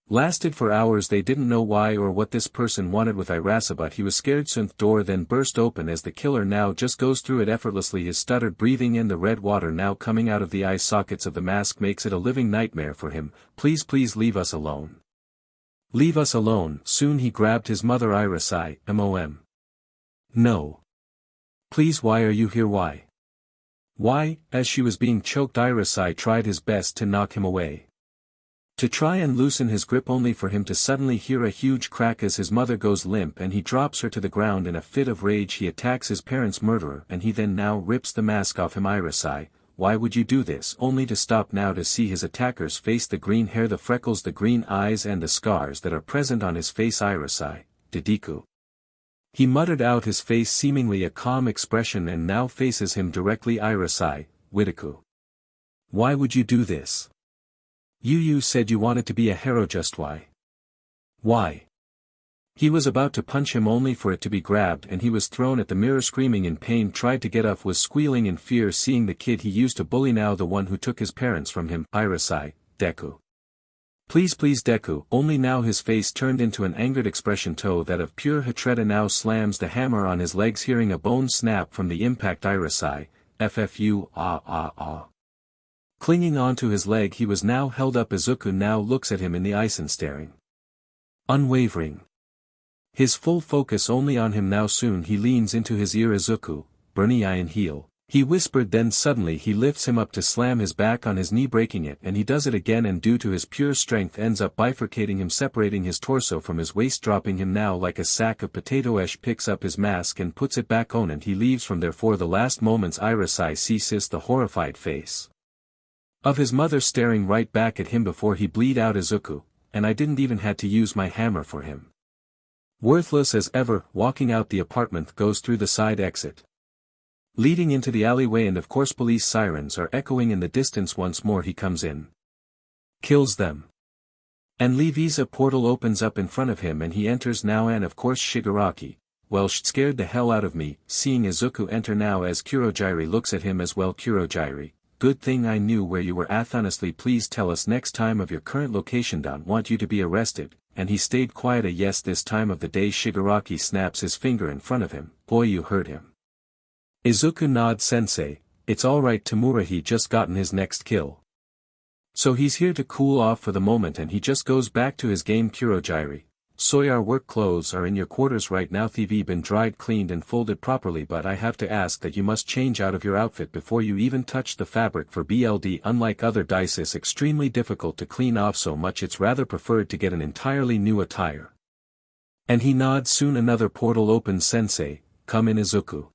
Lasted for hours. They didn't know why or what this person wanted with Irasa, but he was scared. Synth door then burst open as the killer now just goes through it effortlessly. His stuttered breathing and the red water now coming out of the eye sockets of the mask makes it a living nightmare for him. Please leave us alone. Leave us alone. Soon he grabbed his mother Irasai, mom. No. Please, why are you here? Why? Why? As she was being choked, Irasai tried his best to knock him away. To try and loosen his grip, only for him to suddenly hear a huge crack as his mother goes limp and he drops her to the ground. In a fit of rage he attacks his parents' murderer and he then now rips the mask off him. Irasai, why would you do this? Only to stop now to see his attacker's face, the green hair, the freckles, the green eyes and the scars that are present on his face. Irasai, Deku. He muttered out, his face seemingly a calm expression, and now faces him directly. Irasai, Deku. Why would you do this? You said you wanted to be a hero, just why? Why? He was about to punch him only for it to be grabbed and he was thrown at the mirror screaming in pain. Tried to get up, was squealing in fear seeing the kid he used to bully, now the one who took his parents from him. Irasai, Deku. Please Deku. Only now his face turned into an angered expression. Toe that of pure hatred now slams the hammer on his legs, hearing a bone snap from the impact. Irasai, FFU. Clinging onto his leg, he was now held up. Izuku now looks at him in the eyes and staring. Unwavering. His full focus only on him now. Soon he leans into his ear. Izuku, Bernie Iron Heel. He whispered, then suddenly he lifts him up to slam his back on his knee, breaking it, and he does it again and due to his pure strength ends up bifurcating him, separating his torso from his waist, dropping him now like a sack of potato. Ash picks up his mask and puts it back on and he leaves from there. For the last moments Irasai sees the horrified face of his mother staring right back at him before he bleed out. Izuku, and I didn't even had to use my hammer for him. Worthless as ever. Walking out the apartment, goes through the side exit leading into the alleyway, and of course police sirens are echoing in the distance. Once more he comes in, kills them, and leaves. A portal opens up in front of him and he enters now, and of course Shigaraki, well, scared the hell out of me, seeing Izuku enter now as Kurogiri looks at him as well. Kurogiri, good thing I knew where you were at. Honestly, please tell us next time of your current location. Don't want you to be arrested. And he stayed quiet. A yes this time of the day. Shigaraki snaps his finger in front of him. Boy, you heard him. Izuku nods. Sensei, it's alright Tamura, he just gotten his next kill. So he's here to cool off for the moment and he just goes back to his game. Kurogiri, Soy, our work clothes are in your quarters right now. They've been dried, cleaned and folded properly, but I have to ask that you must change out of your outfit before you even touch the fabric for BLD. Unlike other dyes, it's extremely difficult to clean off so much it's rather preferred to get an entirely new attire. And he nods. Soon another portal opens. Sensei, come in. Izuku,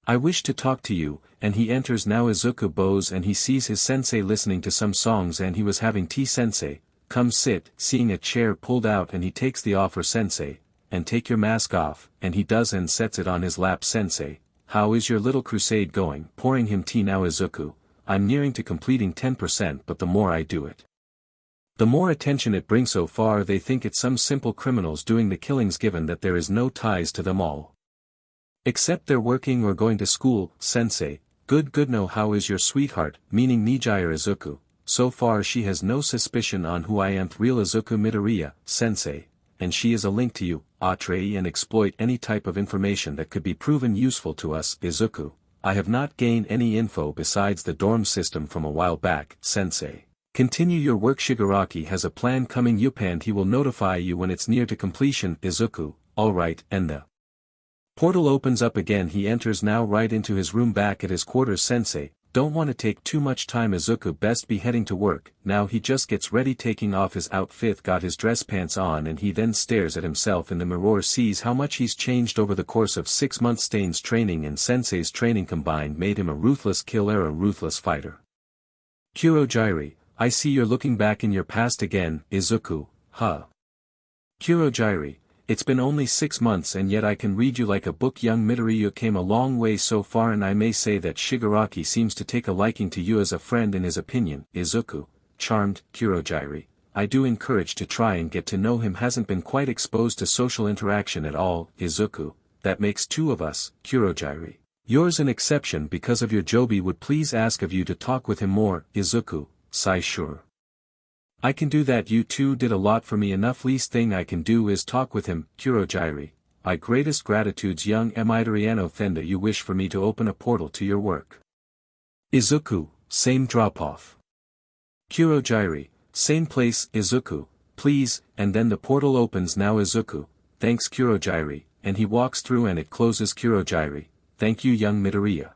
I wish to talk to you, and he enters now. Izuku bows and he sees his sensei listening to some songs and he was having tea. Sensei, come sit. Seeing a chair pulled out and he takes the offer. Sensei, and take your mask off, and he does and sets it on his lap. Sensei, how is your little crusade going? Pouring him tea now. Izuku, I'm nearing to completing 10%, but the more I do it, the more attention it brings. So far they think it's some simple criminals doing the killings, given that there is no ties to them all. Except they're working or going to school. Sensei, good. No, how is your sweetheart, meaning Nijire? Izuku, so far she has no suspicion on who I am. Real Izuku, Midoriya, Sensei, and she is a link to you, Atrei, and exploit any type of information that could be proven useful to us. Izuku, I have not gained any info besides the dorm system from a while back. Sensei, continue your work. Shigaraki has a plan coming up and he will notify you when it's near to completion. Izuku, alright, and the portal opens up again. He enters now right into his room back at his quarters. Sensei, don't want to take too much time. Izuku, best be heading to work. Now he just gets ready, taking off his outfit, got his dress pants on, and he then stares at himself in the mirror, sees how much he's changed over the course of 6 months. Stain's training and Sensei's training combined made him a ruthless killer, a ruthless fighter. Kurogiri, I see you're looking back in your past again. Izuku, huh? Kurogiri, it's been only 6 months and yet I can read you like a book. Young Midoriya came a long way so far, and I may say that Shigaraki seems to take a liking to you as a friend in his opinion. Izuku, charmed. Kurogiri, I do encourage to try and get to know him. Hasn't been quite exposed to social interaction at all. Izuku, that makes 2 of us. Kurogiri, yours an exception because of your Jobi, would please ask of you to talk with him more. Izuku, sigh, sure. I can do that. You two did a lot for me. Enough. Least thing I can do is talk with him. Kurojairi, I greatest gratitudes young Emidoriano Thenda. You wish for me to open a portal to your work. Izuku, same drop-off. Kurojairi, same place. Izuku, please, and then the portal opens now. Izuku, thanks Kurojairi, and he walks through and it closes. Kurojairi, thank you young Midoriya.